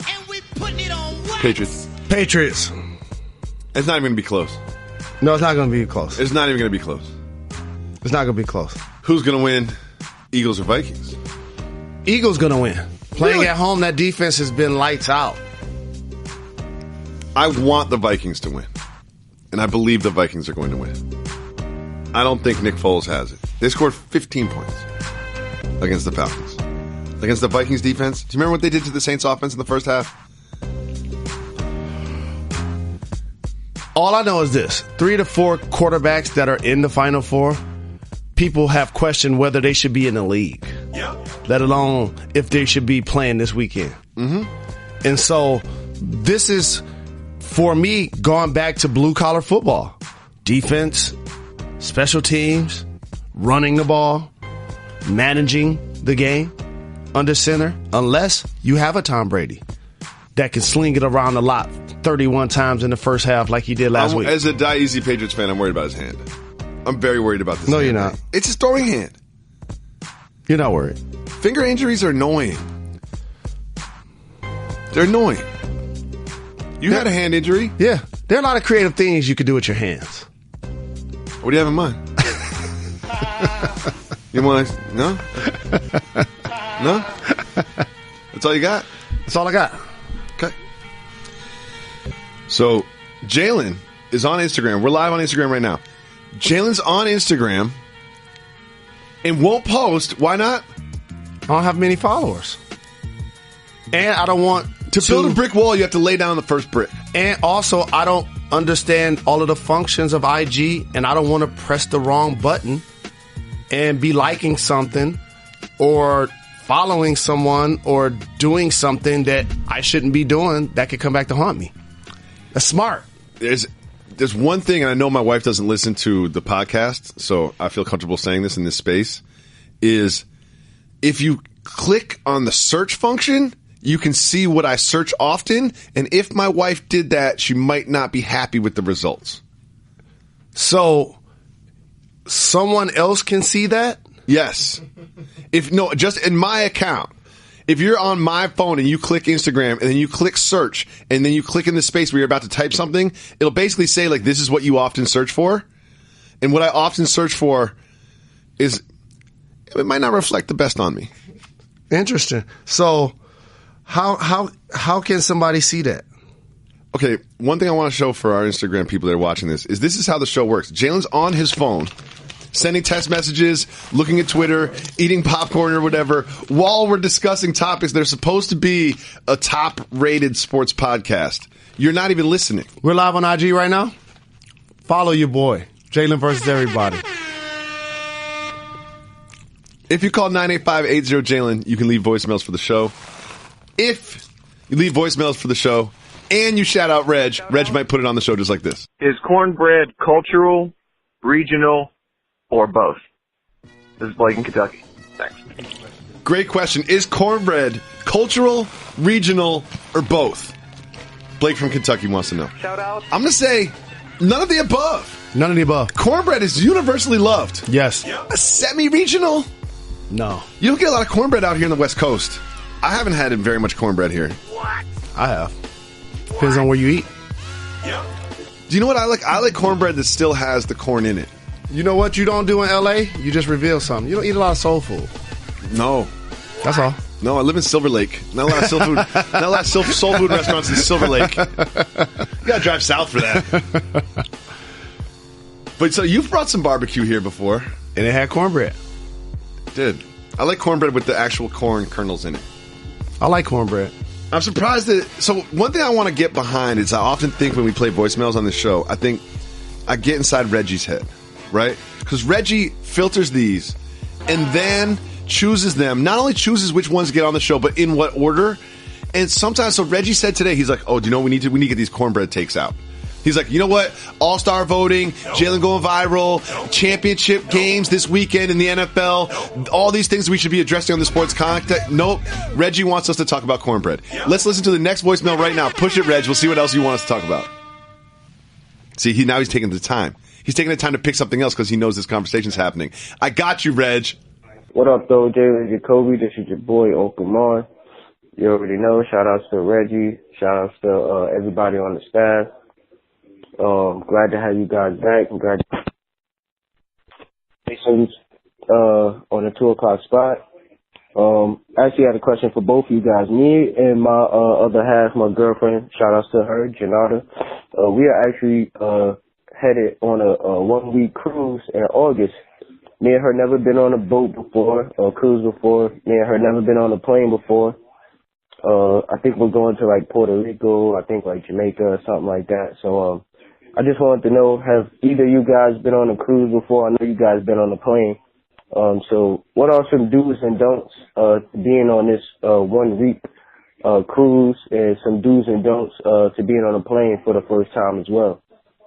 And we putting it on wax. Patriots. Patriots. It's not even going to be close. No, it's not going to be close. It's not even going to be close. It's not going to be close. Who's going to win, Eagles or Vikings? Eagles going to win. Playing Really? at home, that defense has been lights out. I want the Vikings to win. And I believe the Vikings are going to win. I don't think Nick Foles has it. They scored 15 points against the Falcons. Against the Vikings defense. Do you remember what they did to the Saints offense in the first half? All I know is this. 3 to 4 quarterbacks that are in the Final Four, people have questioned whether they should be in the league. Yep. Let alone if they should be playing this weekend. Mm-hmm. And so this is, for me, going back to blue-collar football. Defense, special teams, running the ball, managing the game under center, unless you have a Tom Brady that can sling it around a lot 31 times in the first half like he did last week. As a Die Easy Patriots fan, I'm worried about his hand. I'm very worried about this. No, hand. you're not. It's his throwing hand. You're not worried. Finger injuries are annoying. They're annoying. You had a hand injury. Yeah. There are a lot of creative things you could do with your hands. What do you have in mind? You want to... No? No? That's all you got? That's all I got. Okay. So, Jalen is on Instagram. We're live on Instagram right now. Jalen's on Instagram and won't post. Why not? I don't have many followers. And I don't want To build a brick wall, you have to lay down the first brick. And also, I don't understand all of the functions of IG, and I don't want to press the wrong button and be liking something or following someone or doing something that I shouldn't be doing that could come back to haunt me. That's smart. There's one thing, and I know my wife doesn't listen to the podcast, so I feel comfortable saying this in this space, is if you click on the search function, you can see what I search often. And if my wife did that, she might not be happy with the results. So someone else can see that? Yes. Just in my account. If you're on my phone and you click Instagram and then you click search and then you click in the space where you're about to type something, it'll basically say like, this is what you often search for. And what I often search for is, it might not reflect the best on me. Interesting. So how can somebody see that? Okay, one thing I want to show for our Instagram people that are watching this is how the show works. Jalen's on his phone, sending text messages, looking at Twitter, eating popcorn or whatever, while we're discussing topics that are supposed to be a top-rated sports podcast. You're not even listening. We're live on IG right now. Follow your boy, Jalen versus everybody. If you call 985-80-JALEN, you can leave voicemails for the show. If you leave voicemails for the show and you shout out Reg might put it on the show just like this. Is cornbread cultural, regional, or both? This is Blake in Kentucky. Thanks. Great question. Is cornbread cultural, regional, or both? Blake from Kentucky wants to know. Shoutouts. I'm going to say none of the above. None of the above. Cornbread is universally loved. Yes. A semi-regional? No. You don't get a lot of cornbread out here in the West Coast. I haven't had very much cornbread here. What? I have. Depends on where you eat. Yeah. Do you know what I like? I like cornbread that still has the corn in it. You know what you don't do in L.A.? You just reveal something. You don't eat a lot of soul food. No. That's all. No, I live in Silver Lake. Not a lot of soul food restaurants in Silver Lake. You gotta drive south for that. But so you've brought some barbecue here before. And it had cornbread. Did. I like cornbread with the actual corn kernels in it. I like cornbread. I'm surprised that... So one thing I want to get behind is I often think when we play voicemails on this show, I think I get inside Reggie's head, right? Because Reggie filters these and then chooses them. Not only chooses which ones get on the show, but in what order. And sometimes, so Reggie said today, he's like, oh, do you know what we need to get these cornbread takes out. He's like, you know what? All-star voting, Jalen going viral, championship games this weekend in the NFL, all these things we should be addressing on the sports content. Nope. Reggie wants us to talk about cornbread. Let's listen to the next voicemail right now. Push it, Reg. We'll see what else you want us to talk about. See, now he's taking the time. He's taking the time to pick something else because he knows this conversation's happening. I got you, Reg. What up, though? Jalen Jacoby. This is your boy, Uncle Mar. You already know. Shout-outs to Reggie. Shout-outs to everybody on the staff. Glad to have you guys back. Congratulations on the 2:00 spot. Actually, I had a question for both of you guys. Me and my other half, my girlfriend, shout outs to her, Janata. We are actually headed on a 1-week cruise in August. Me and her never been on a boat before, or cruise before. Me and her never been on a plane before. I think we're going to like Puerto Rico, I think like Jamaica or something like that. So I just wanted to know, have either you guys been on a cruise before? I know you guys been on a plane. So what are some do's and don'ts being on this 1-week cruise, and some do's and don'ts to being on a plane for the first time as well?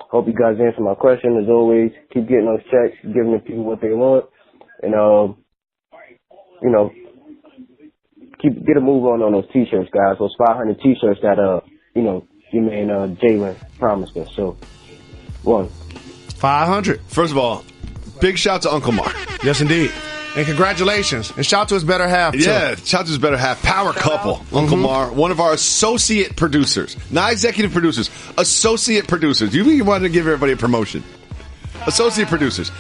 Hope you guys answer my question. As always, keep getting those checks, giving the people what they want, and you know, get a move on those t-shirts, guys. Those 500 t-shirts that you know, you man Jalen promised us. So 500. First of all, big shout to Uncle Mark. Yes, indeed. And congratulations. And shout to his better half, too. Yeah, shout to his better half. Power couple. Uncle Mar, one of our associate producers. Not executive producers. Associate producers. You wanted to give everybody a promotion. Associate producers.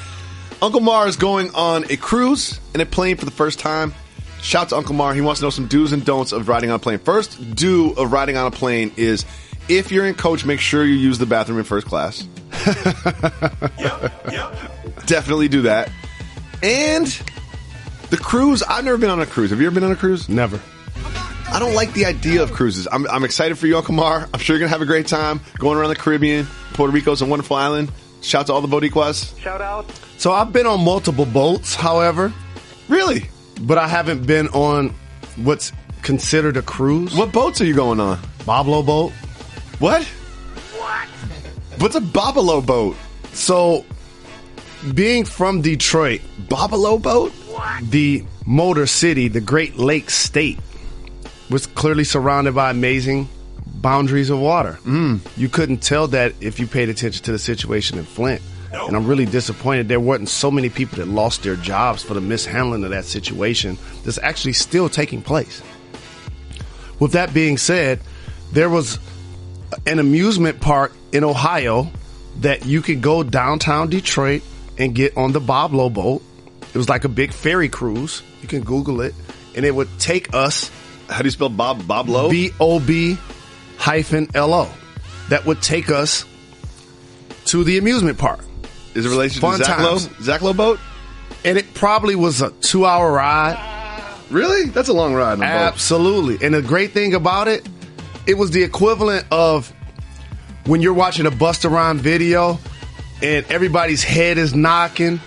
Uncle Mar is going on a cruise and a plane for the first time. Shout to Uncle Mar. He wants to know some do's and don'ts of riding on a plane. First do of riding on a plane is, if you're in coach, make sure you use the bathroom in first class. Definitely do that. And the cruise, I've never been on a cruise. Have you ever been on a cruise? Never. I don't like the idea of cruises. I'm excited for you, Uncle Mar. I'm sure you're going to have a great time going around the Caribbean. Puerto Rico's a wonderful island. Shout out to all the Boricuas. Shout out. So I've been on multiple boats, however. Really? But I haven't been on what's considered a cruise. What boats are you going on? Boblo boat. What? What's a Bobolo boat? So, being from Detroit, Bobolo boat? The Motor City, the Great Lakes state, was clearly surrounded by amazing boundaries of water. You couldn't tell that if you paid attention to the situation in Flint. And I'm really disappointed there weren't so many people that lost their jobs for the mishandling of that situation that's actually still taking place. With that being said, there was an amusement park in Ohio that you could go downtown Detroit and get on the Bob Lowe boat. It was like a big ferry cruise. You can Google it. And it would take us. How do you spell Bob Lowe? BOB-LO. That would take us to the amusement park. Is it related to Zach Lowe boat? And it probably was a 2-hour ride. Really? That's a long ride on a boat. Absolutely. And the great thing about it, it was the equivalent of when you're watching a Busta Rhymes video and everybody's head is knocking,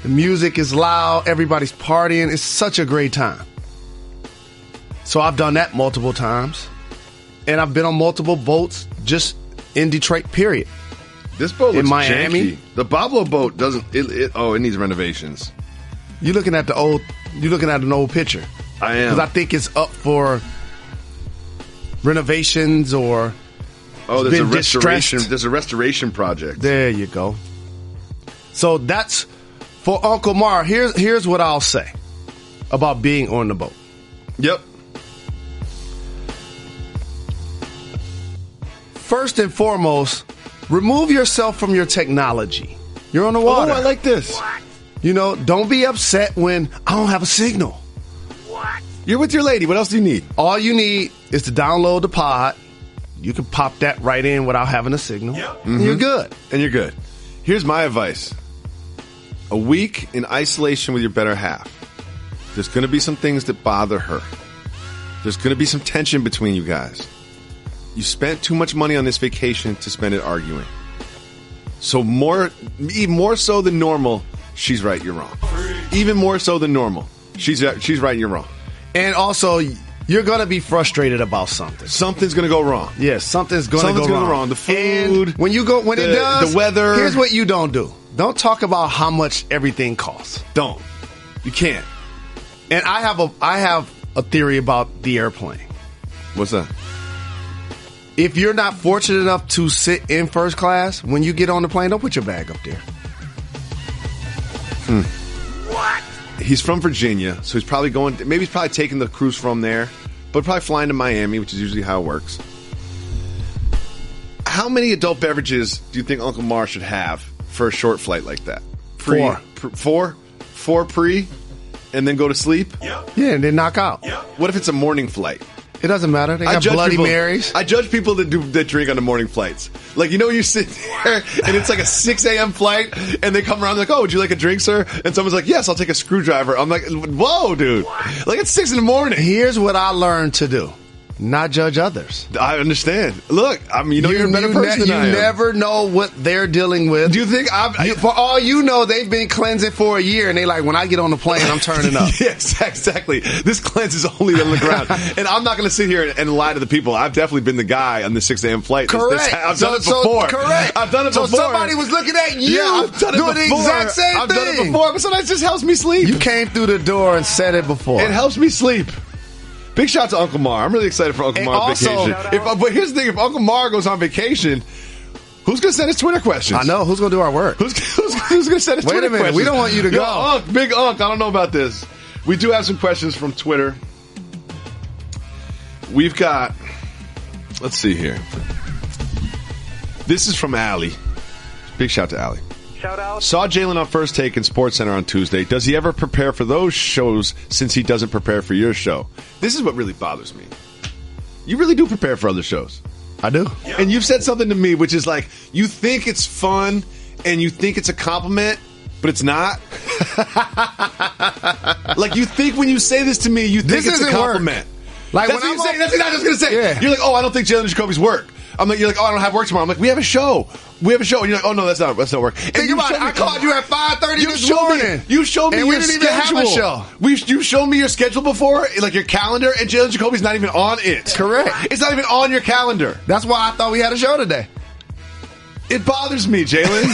the music is loud, everybody's partying. It's such a great time. So I've done that multiple times. And I've been on multiple boats just in Detroit, period. This boat looks in Miami. janky. The Bob Lowe boat doesn't. It needs renovations. You're looking at an old picture. I am, because I think it's up for renovations or. Oh, there's a restoration. There's a restoration project. There you go. So that's for Uncle Mar. Here's what I'll say about being on the boat. Yep. First and foremost, remove yourself from your technology. You're on the water. Oh, I like this. You know, don't be upset when I don't have a signal. What? You're with your lady. What else do you need? All you need is to download the pod. You can pop that right in without having a signal. Yep. Mm-hmm. And you're good. And you're good. Here's my advice. A week in isolation with your better half. There's going to be some things that bother her. There's going to be some tension between you guys. You spent too much money on this vacation to spend it arguing. So even more so than normal, she's right, you're wrong. Even more so than normal, she's right, you're wrong. And also, you're going to be frustrated about something. Something's going to go wrong. Yes, something's going to go wrong. The food, and when it does, the weather. Here's what you don't do. Don't talk about how much everything costs. Don't. You can't. And I have a theory about the airplane. What's that? If you're not fortunate enough to sit in first class, when you get on the plane, don't put your bag up there. What? He's from Virginia, so he's probably taking the cruise from there, but probably flying to Miami, which is usually how it works. How many adult beverages do you think Uncle Mar should have for a short flight like that? 4. 4 pre, and then go to sleep? Yeah, and then knock out. Yep. What if it's a morning flight? It doesn't matter. They got Bloody Marys. I judge people that drink on the morning flights. Like, you sit there and it's like a 6 a.m. flight and they come around like, oh, would you like a drink, sir? And someone's like, yes, I'll take a screwdriver. I'm like, whoa, dude. What? Like, it's 6 a.m. Here's what I learned to do. Not judge others. I understand. Look, I mean, you're a better person than I am. You never know what they're dealing with. Do you think for all you know, they've been cleansing for a year, and they like, when I get on the plane, I'm turning up. Yes, exactly. This cleanse is only on the ground. And I'm not going to sit here and lie to the people. I've definitely been the guy on the 6 a.m. flight. Correct. I've done it before. Correct. I've done it before. So somebody was looking at you doing the exact same thing. I've done it before, but sometimes it just helps me sleep. You came through the door and said it before. It helps me sleep. Big shout out to Uncle Mar. I'm really excited for Uncle Mar's vacation. But here's the thing. If Uncle Mar goes on vacation, who's going to send us Twitter questions? I know. Who's going to do our work? Who's going to send us Twitter questions? Wait a minute. We don't want you to go. Big Unc, I don't know about this. We do have some questions from Twitter. We've got, let's see here. This is from Allie. Big shout out to Allie. Shout out. Saw Jalen on First Take in SportsCenter on Tuesday. Does he ever prepare for those shows since he doesn't prepare for your show? This is what really bothers me. You really do prepare for other shows. I do. And you've said something to me, which is like, you think it's fun and you think it's a compliment, but it's not. Like, you think when you say this to me, you think it's a compliment. Like, that's what you say. That's what I was going to say. Yeah. You're like, oh, I don't think Jalen Jacoby's work. You're like, oh, I don't have work tomorrow. I'm like, we have a show. And you're like, oh, no, that's not work. Think about it. I called you at 5:30 this morning. You showed me and your we didn't schedule. even have a show. You showed me your schedule before, like your calendar, and Jalen Jacoby's not even on it. Correct. It's not even on your calendar. That's why I thought we had a show today. It bothers me, Jalen.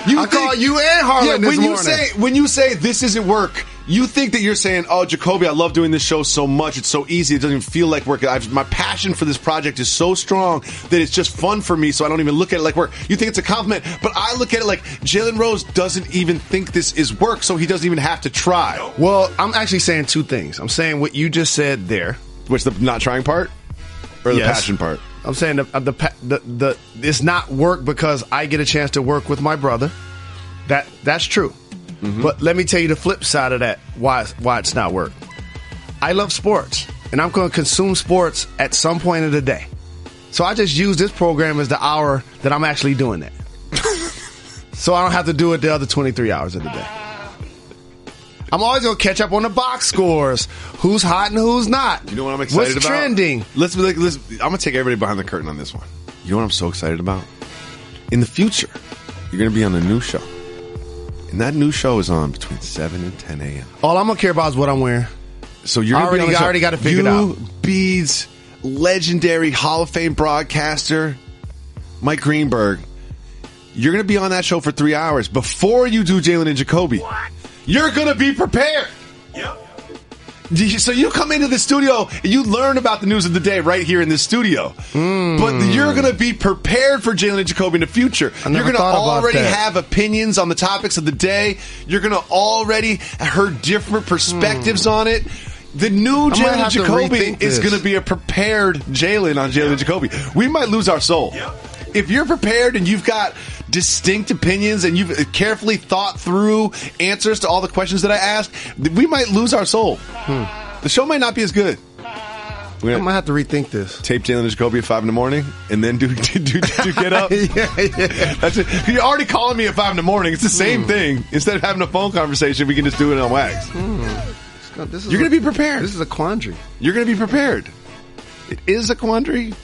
I called you and Harlan this morning. When you say this isn't work, You think that you're saying, oh, Jacoby, I love doing this show so much. It's so easy. It doesn't even feel like work. My passion for this project is so strong that it's just fun for me, so I don't even look at it like work. You think it's a compliment, but I look at it like Jalen Rose doesn't even think this is work, so he doesn't even have to try. Well, I'm actually saying two things. I'm saying what you just said there. Which, the not trying part? Or the passion part? I'm saying the it's not work because I get a chance to work with my brother. That's true. Mm-hmm. But let me tell you the flip side of that, why it's not work. I love sports, and I'm going to consume sports at some point of the day. So I just use this program as the hour that I'm actually doing that. So I don't have to do it the other 23 hours of the day. I'm always going to catch up on the box scores. Who's hot and who's not. You know what I'm excited What's about? What's trending? I'm going to take everybody behind the curtain on this one. You know what I'm so excited about? In the future, you're going to be on a new show. And that new show is on between 7 and 10 a.m. All I'm going to care about is what I'm wearing. So you're going to be on the show. I already got it figured out. Bede's legendary Hall of Fame broadcaster, Mike Greenberg. You're going to be on that show for 3 hours before you do Jalen and Jacoby. What? You're going to be prepared. Yep. So you come into the studio and you learn about the news of the day right here in the studio. But you're going to be prepared for Jalen and Jacoby in the future. You're going to already have opinions on the topics of the day. You're going to already heard different perspectives on it. The new Jalen and Jacoby is going to be a prepared Jalen on Jalen and Jacoby. We might lose our soul. Yep. If you're prepared and you've got distinct opinions and you've carefully thought through answers to all the questions that I asked, we might lose our soul. The show might not be as good. I might have to rethink this. Tape Jalen and Jacoby at 5 in the morning and then do Get Up. Yeah. That's it. You're already calling me at 5 in the morning. It's the same thing. Instead of having a phone conversation, we can just do it on wax. You're going to be prepared. This is a quandary. You're going to be prepared. It is a quandary. Do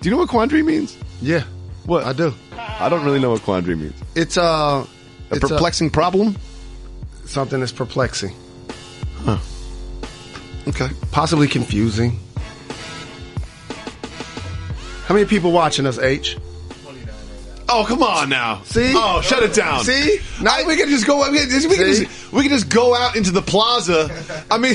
you know what quandary means? Yeah. What? I do. I don't really know what quandary means. It's a perplexing problem? Something that's perplexing. Huh. Okay. Possibly confusing. How many people watching us, H? 29 right now. Oh, come on now. See? Oh, shut it down. See? Now we can just go. We can just go out into the plaza. I mean,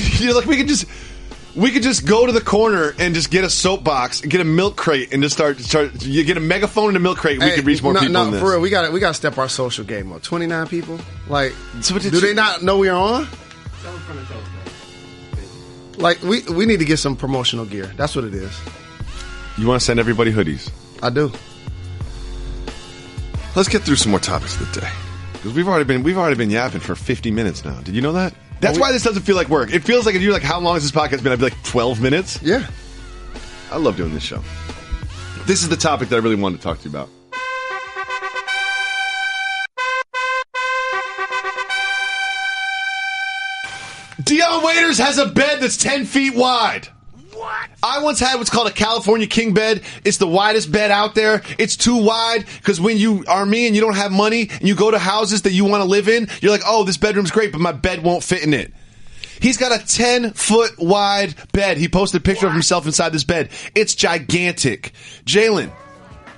we could just go to the corner and just get a soapbox, get a milk crate, and just start. You get a megaphone and a milk crate. We could reach more people. No, in this. for real, we got to step our social game up. 29 people, like, do they not know we're on? Like, we need to get some promotional gear. That's what it is. You want to send everybody hoodies? I do. Let's get through some more topics of the day because we've already been yapping for 50 minutes now. Did you know that? That's why this doesn't feel like work. It feels like if you're like, how long has this podcast been? I'd be like 12 minutes. Yeah. I love doing this show. This is the topic that I really wanted to talk to you about. Dion Waiters has a bed that's 10 feet wide. What? I once had what's called a California king bed. It's the widest bed out there. It's too wide because when you are me and you don't have money and you go to houses that you want to live in, you're like, oh, this bedroom's great, but my bed won't fit in it. He's got a 10-foot wide bed. He posted a picture of himself inside this bed. It's gigantic. Jalen,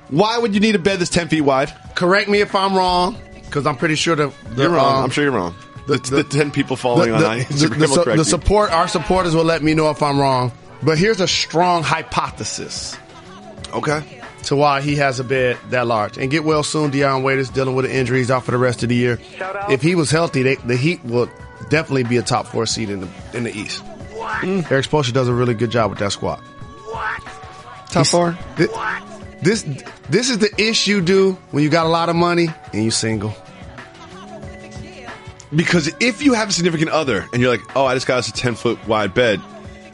why would you need a bed that's 10 feet wide? Correct me if I'm wrong, because I'm pretty sure you're wrong. I'm sure you're wrong. The 10 people following on Instagram will correct me. Our supporters will let me know if I'm wrong. But here's a strong hypothesis. Okay. To why he has a bed that large. And get well soon, Dion Waiters, dealing with an injury. He's out for the rest of the year. If he was healthy, the Heat would definitely be a top 4 seed in the East. What? Eric Spoelstra does a really good job with that squad. What? Top 4? This is the issue, dude, when you got a lot of money and you single. Because if you have a significant other and you're like, oh, I just got us a 10-foot wide bed,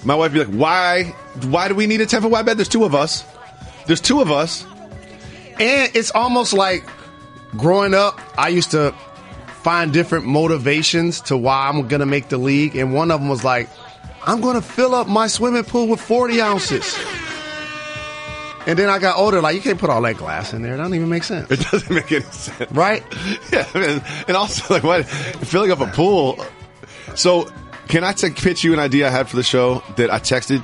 my wife would be like, why do we need a 10-foot wide bed? There's 2 of us. And it's almost like growing up, I used to find different motivations to why I'm going to make the league. And one of them was like, I'm going to fill up my swimming pool with 40 ounces. And then I got older, like, you can't put all that glass in there. It doesn't even make sense. It doesn't make any sense. Right? Yeah. And also, like, what? Filling up a pool. So, can I pitch you an idea I had for the show that I texted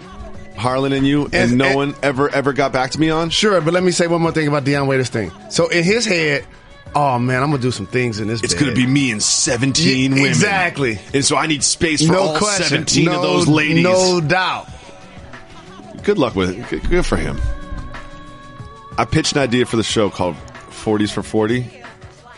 Harlan and you and no one ever got back to me on? Sure, but let me say one more thing about Dion Waiters' thing. So, in his head, oh man, I'm going to do some things in this It's bed. going to be me and 17 women. Exactly. And so I need space for all question. 17 of those ladies. No doubt. Good luck with it. Good for him. I pitched an idea for the show called 40s for 40.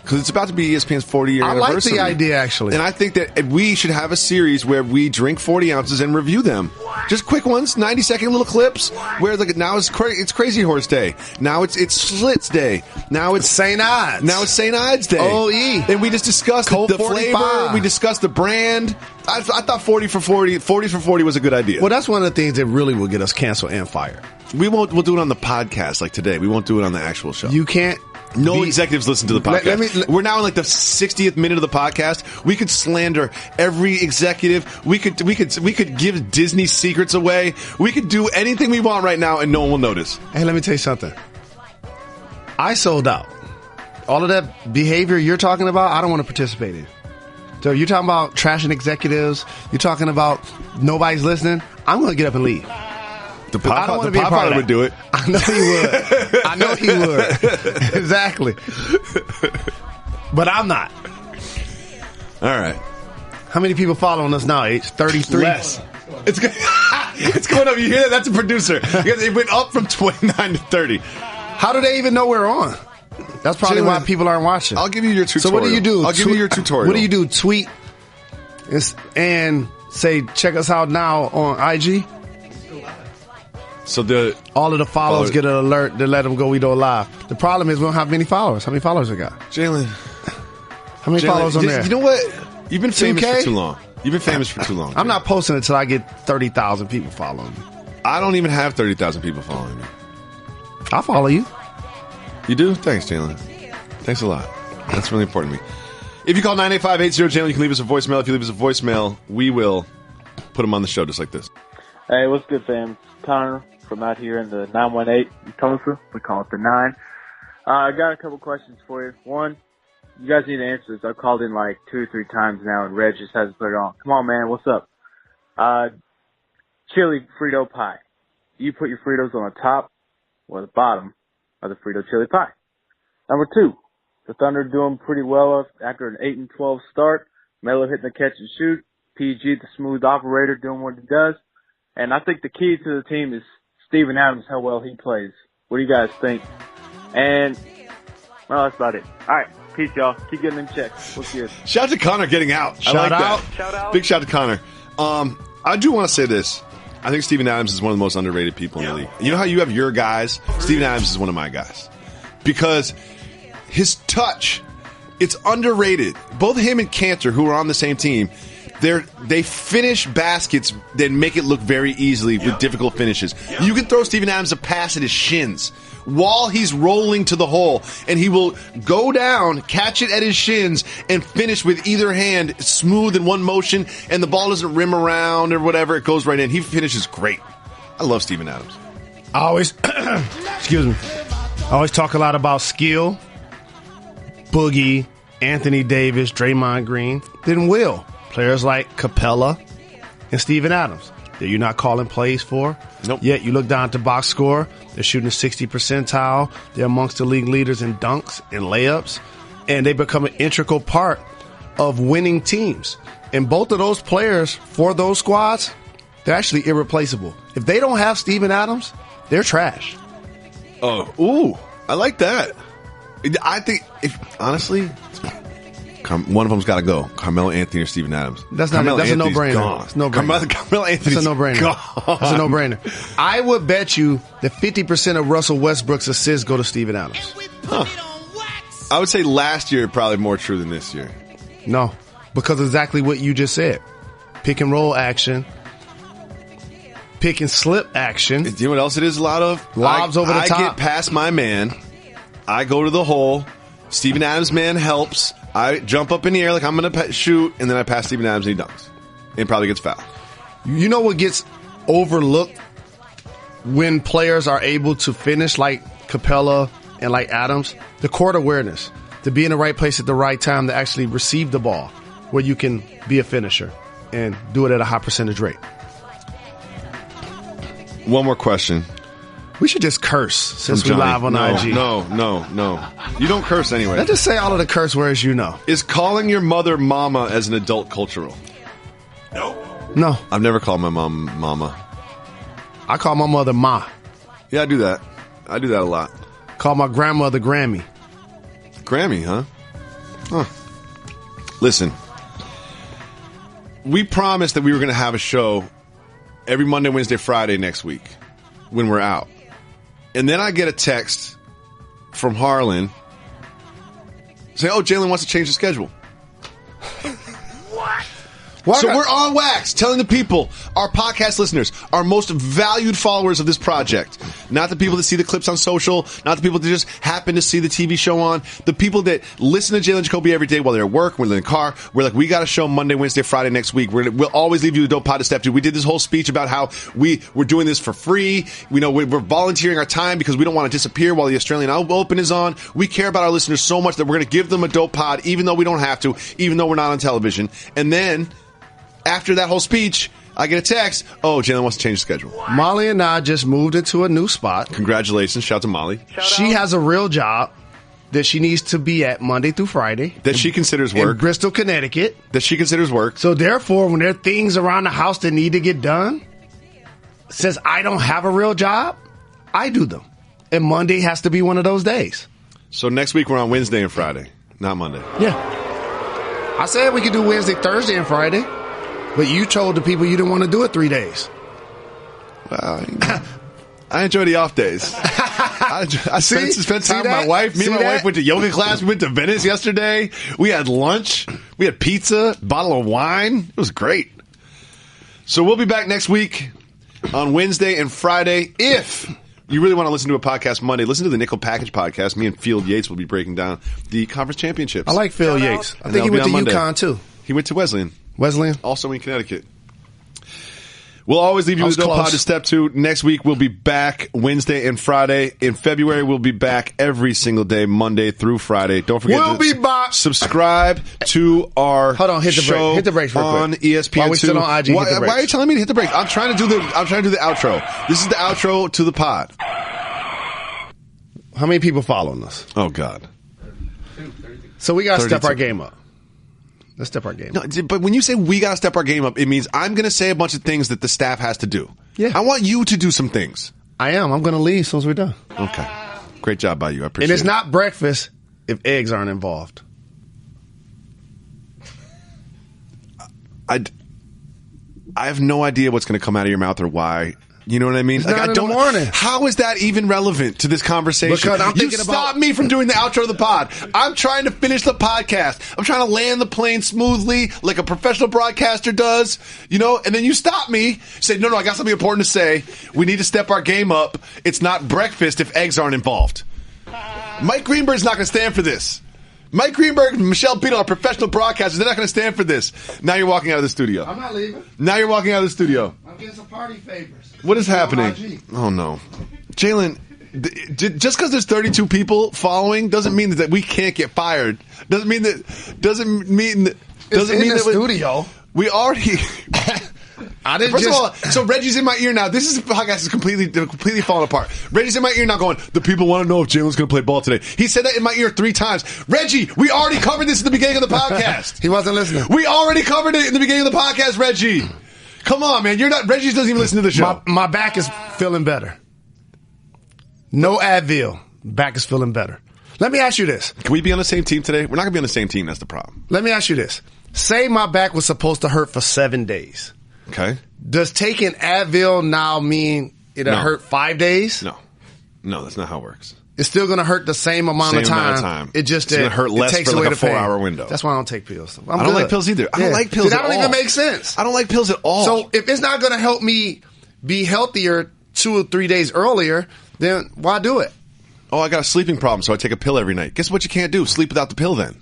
Because it's about to be ESPN's 40-year anniversary. I like the idea, actually. And I think that we should have a series where we drink 40 ounces and review them. Just quick ones, 90-second little clips. Where now it's Crazy Horse Day. Now it's Slits Day. Now it's St. Ides. Now it's St. Ides Day. OE. And we just discussed the flavor. We discussed the brand. I thought 40 for 40 for 40 was a good idea. Well, that's one of the things that really will get us canceled and fired. We'll do it on the podcast like today. We won't do it on the actual show. You can't. No executives listen to the podcast. We're now in like the 60th minute of the podcast. We could slander every executive. We could give Disney secrets away. We could do anything we want right now and no one will notice. Hey, let me tell you something. I sold out. All of that behavior you're talking about, I don't want to participate in. So you're talking about trashing executives. You're talking about nobody's listening. I'm going to get up and leave. The Pop would do it. I know he would. I know he would. Exactly. But I'm not. All right. How many people following us now, H? 33? Less. It's going up. You hear that? That's a producer. It went up from 29 to 30. How do they even know we're on? That's probably why people aren't watching. I'll give you your tutorial. So what do you do? I'll give you your tutorial. What do you do? Tweet and say, check us out now on IG? So all of the followers get an alert to let them go. We go live. The problem is we don't have many followers. How many followers we got? Jalen. How many followers on there? You know what? You've been famous for too long. You've been famous for too long. I'm not posting it until I get 30,000 people following me. I don't even have 30,000 people following me. I'll follow you. You do? Thanks, Jalen. Thanks a lot. That's really important to me. If you call 985-80-JALEN, you can leave us a voicemail. If you leave us a voicemail, we will put them on the show just like this. Hey, what's good, fam? Connor from out here in the 918 in Tulsa. We call it the 9. I got a couple questions for you. One, you guys need to answer this. I've called in like 2 or 3 times now, and Reg just hasn't put it on. Come on, man. What's up? Chili Frito pie. Do you put your Fritos on the top or the bottom of the Frito chili pie? Number 2, the Thunder doing pretty well after an 8-12 start. Melo hitting the catch and shoot. PG, the smooth operator, doing what he does. And I think the key to the team is Steven Adams, how well he plays. What do you guys think? And, well, that's about it. All right. Peace, y'all. Keep getting them checks. What's good? Shout out to Connor getting out. Shout out. Shout out. Big shout out to Connor. I do want to say this. I think Steven Adams is one of the most underrated people in the league. You know how you have your guys? Steven Adams is one of my guys. Because his touch, it's underrated. Both him and Cantor, who are on the same team, they finish baskets that make it look very easily with difficult finishes. You can throw Steven Adams a pass at his shins while he's rolling to the hole, and he will go down, catch it at his shins, and finish with either hand smooth in one motion, and the ball doesn't rim around or whatever. It goes right in. He finishes great. I love Steven Adams. I always, excuse me, I always talk a lot about skill, Boogie, Anthony Davis, Draymond Green, then Will. Players like Capella and Steven Adams that you're not calling plays for. Nope. Yet you look down at the box score, they're shooting a 60 percentile. They're amongst the league leaders in dunks and layups. And they become an integral part of winning teams. And both of those players for those squads, they're actually irreplaceable. If they don't have Steven Adams, they're trash. Oh, ooh, I like that. I think, honestly, one of them's got to go. Carmelo Anthony or Steven Adams. That's a no-brainer. Gone. It's no brainer. Carmelo Anthony's That's a no-brainer. Gone. That's a no-brainer. I would bet you that 50% of Russell Westbrook's assists go to Steven Adams. Huh. I would say last year probably more true than this year. No, because exactly what you just said. Pick and roll action. Pick and slip action. You know what else it is a lot of? Lobs over the top. I get past my man. I go to the hole. Steven Adams' man helps. I jump up in the air like I'm going to shoot, and then I pass Steven Adams and he dunks. And probably gets fouled. You know what gets overlooked when players are able to finish like Capella and like Adams? The court awareness. To be in the right place at the right time to actually receive the ball where you can be a finisher and do it at a high percentage rate. One more question. We should just curse since we're live on IG. No. You don't curse anyway. Let's just say all of the curse words you know. Is calling your mother mama as an adult cultural? No. I've never called my mom mama. I call my mother Ma. Yeah, I do that. I do that a lot. Call my grandmother Grammy. Grammy, huh? Listen, we promised that we were going to have a show every Monday, Wednesday, Friday next week when we're out. And then I get a text from Harlan saying, Jalen wants to change the schedule. What? So we're on wax telling the people, our podcast listeners, our most valued followers of this project, not the people that see the clips on social, not the people that just happen to see the TV show on, the people that listen to Jalen Jacoby every day while they're at work, when they're in the car. We're like, we got a show Monday, Wednesday, Friday next week. We'll always leave you a dope pod to step to. We did this whole speech about how we're doing this for free. We're volunteering our time because we don't want to disappear while the Australian Open is on. We care about our listeners so much that we're going to give them a dope pod, even though we don't have to, even though we're not on television. And then after that whole speech, I get a text, Jalen wants to change the schedule. Molly and I just moved into a new spot. Congratulations. Shout out to Molly. She has a real job that she needs to be at Monday through Friday. That she considers work. In Bristol, Connecticut. That she considers work. So therefore, when there are things around the house that need to get done, since I don't have a real job, I do them. And Monday has to be one of those days. So next week we're on Wednesday and Friday, not Monday. Yeah. I said we could do Wednesday, Thursday, and Friday. But you told the people you didn't want to do it 3 days. Well, I enjoy the off days. I spent time with my wife. Me and my wife went to yoga class. We went to Venice yesterday. We had lunch. We had pizza, bottle of wine. It was great. So we'll be back next week on Wednesday and Friday. If you really want to listen to a podcast Monday, listen to the Nickel Package podcast. Me and Field Yates will be breaking down the conference championships. I like Phil Yates. I think he went to UConn too. He went to Wesleyan. Wesleyan? Also in Connecticut. We'll always leave you with a dope pod to step to. Next week, we'll be back Wednesday and Friday. In February, we'll be back every single day, Monday through Friday. Don't forget to subscribe to our show hit the brakes real quick. On ESPN2. While we still on IG, why are you telling me to hit the brakes? I'm trying to do the outro. This is the outro to the pod. How many people following us? Oh, God. So we got to step our game up. Let's step our game up. No, but when you say we got to step our game up, it means I'm going to say a bunch of things that the staff has to do. Yeah. I want you to do some things. I am. I'm going to leave as soon as we're done. Okay. Great job by you. I appreciate it. And it's not breakfast if eggs aren't involved. I have no idea what's going to come out of your mouth or why. You know what I mean? It's not in the morning. How is that even relevant to this conversation? Because I'm thinking stop me from doing the outro of the pod. I'm trying to finish the podcast. I'm trying to land the plane smoothly like a professional broadcaster does, and then you stop me, say, no, I got something important to say. We need to step our game up. It's not breakfast if eggs aren't involved. Mike Greenberg's not going to stand for this. Mike Greenberg and Michelle Beadle are professional broadcasters. They're not going to stand for this. Now you're walking out of the studio. I'm not leaving. Now you're walking out of the studio. I'm getting some party favors. What is happening? Oh, no. Jalen, just because there's 32 people following doesn't mean that we can't get fired. Doesn't mean that studio. We already... I didn't First of all, so Reggie's in my ear now. This podcast is completely falling apart. Reggie's in my ear now going, the people want to know if Jalen's going to play ball today. He said that in my ear 3 times. Reggie, we already covered this at the beginning of the podcast. He wasn't listening. We already covered it in the beginning of the podcast, Reggie. Come on, man. Reggie doesn't even listen to the show. My back is feeling better. No Advil. Back is feeling better. Let me ask you this. Can we be on the same team today? We're not going to be on the same team. That's the problem. Let me ask you this. Say my back was supposed to hurt for 7 days. Okay. Does taking Advil now mean it'll hurt 5 days? No, that's not how it works. It's still going to hurt the same amount of time. It's going to hurt less takes for away like a the 4-hour window. That's why I don't take pills. I don't like pills either. I don't like pills at all. That don't even make sense. I don't like pills at all. So if it's not going to help me be healthier 2 or 3 days earlier, then why do it? Oh, I got a sleeping problem, so I take a pill every night. Guess what you can't do? Sleep without the pill then.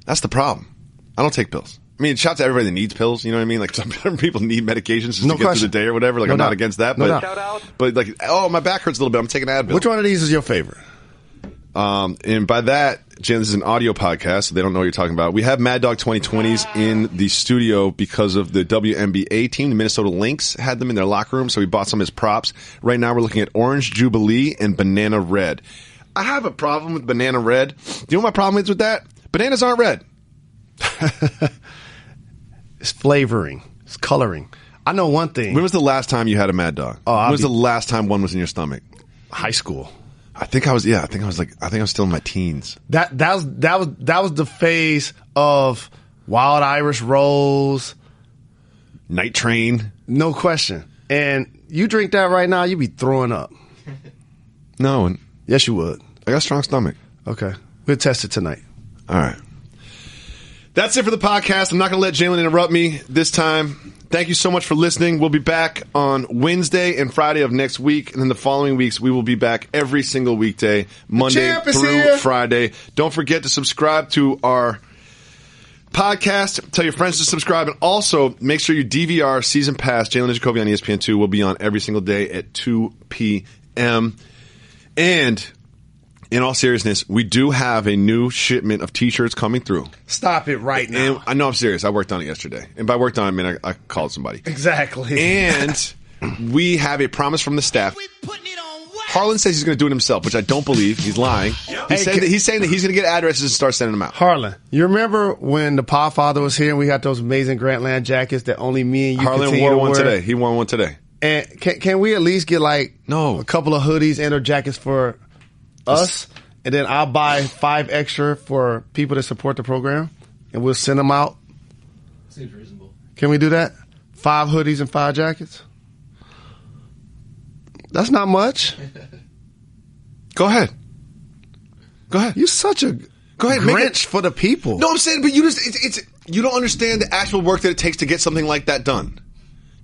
That's the problem. I don't take pills. I mean, shout out to everybody that needs pills. You know what I mean? Like some people need medications just to get through the day or whatever. Like I'm not against that, but like, my back hurts a little bit. I'm taking Advil. Which one of these is your favorite? And by that, Jan, this is an audio podcast, so they don't know what you're talking about. We have Mad Dog 2020s in the studio because of the WNBA team. The Minnesota Lynx had them in their locker room, so we bought some as props. Right now we're looking at Orange Jubilee and Banana Red. I have a problem with Banana Red. Do you know what my problem is with that? Bananas aren't red. It's flavoring. It's coloring. I know one thing. When was the last time you had a Mad Dog? When was the last time one was in your stomach? High school. I think I was still in my teens. That was the phase of Wild Irish Rose, Night Train. no question. And you drink that right now, you'd be throwing up. No, Yes, you would. I got a strong stomach. Okay, we'll test it tonight. All right. That's it for the podcast. I'm not going to let Jalen interrupt me this time. Thank you so much for listening. We'll be back on Wednesday and Friday of next week. And then the following weeks, we will be back every single weekday, Monday through Friday. Don't forget to subscribe to our podcast. Tell your friends to subscribe. And also, make sure you DVR Season Pass. Jalen Jacoby on ESPN2 will be on every single day at 2 p.m. And in all seriousness, we do have a new shipment of T-shirts coming through. Stop it right now. And I know I'm serious. I worked on it yesterday. And by worked on it, I mean I called somebody. Exactly. And we have a promise from the staff. Harlan says he's going to do it himself, which I don't believe. He's lying. He's saying that he's going to get addresses and start sending them out. Harlan, you remember when the Podfather was here and we had those amazing Grantland jackets that only me and you Harlan wore one today. He wore one today. And can we at least get a couple of hoodies and or jackets for us, and then I'll buy 5 extra for people that support the program, and we'll send them out? Seems reasonable. Can we do that? 5 hoodies and 5 jackets? That's not much. Go ahead. You're such a Grinch for the people. No, I'm saying, but you you don't understand the actual work that it takes to get something like that done.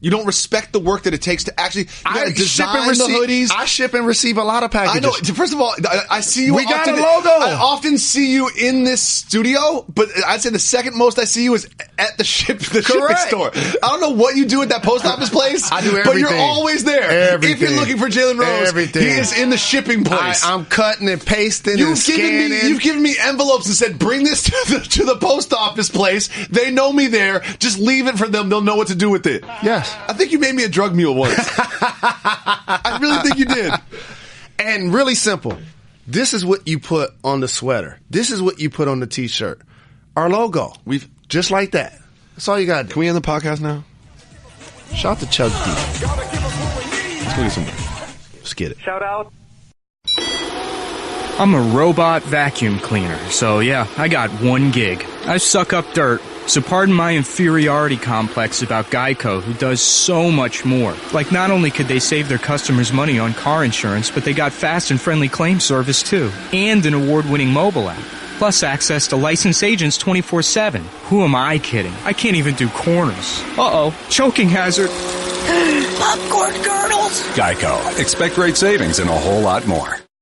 You don't respect the work that it takes to actually design the hoodies. I ship and receive a lot of packages. I know. First of all, I see you. We got a logo. I often see you in this studio, but I'd say the second most I see you is at the shipping store. I don't know what you do at that post office place. I do everything. But you're always there. Everything. If you're looking for Jalen Rose, everything. He is in the shipping place. I'm cutting and pasting and scanning. You've given me envelopes and said, bring this to the post office place. They know me there. Just leave it for them. They'll know what to do with it. Yes. I think you made me a drug mule once. I really think you did. And really simple. This is what you put on the sweater. This is what you put on the T-shirt. Our logo. Just like that. That's all you got to do. Can we end the podcast now? Shout out to Chuck D. Let's go get some. Let's get it. Shout out. I'm a robot vacuum cleaner, so yeah, I got one gig. I suck up dirt. So pardon my inferiority complex about Geico, who does so much more. Like, not only could they save their customers money on car insurance, but they got fast and friendly claim service too. And an award-winning mobile app. Plus access to licensed agents 24/7. Who am I kidding? I can't even do corners. Uh-oh, choking hazard. Popcorn kernels. Geico. Expect great savings and a whole lot more.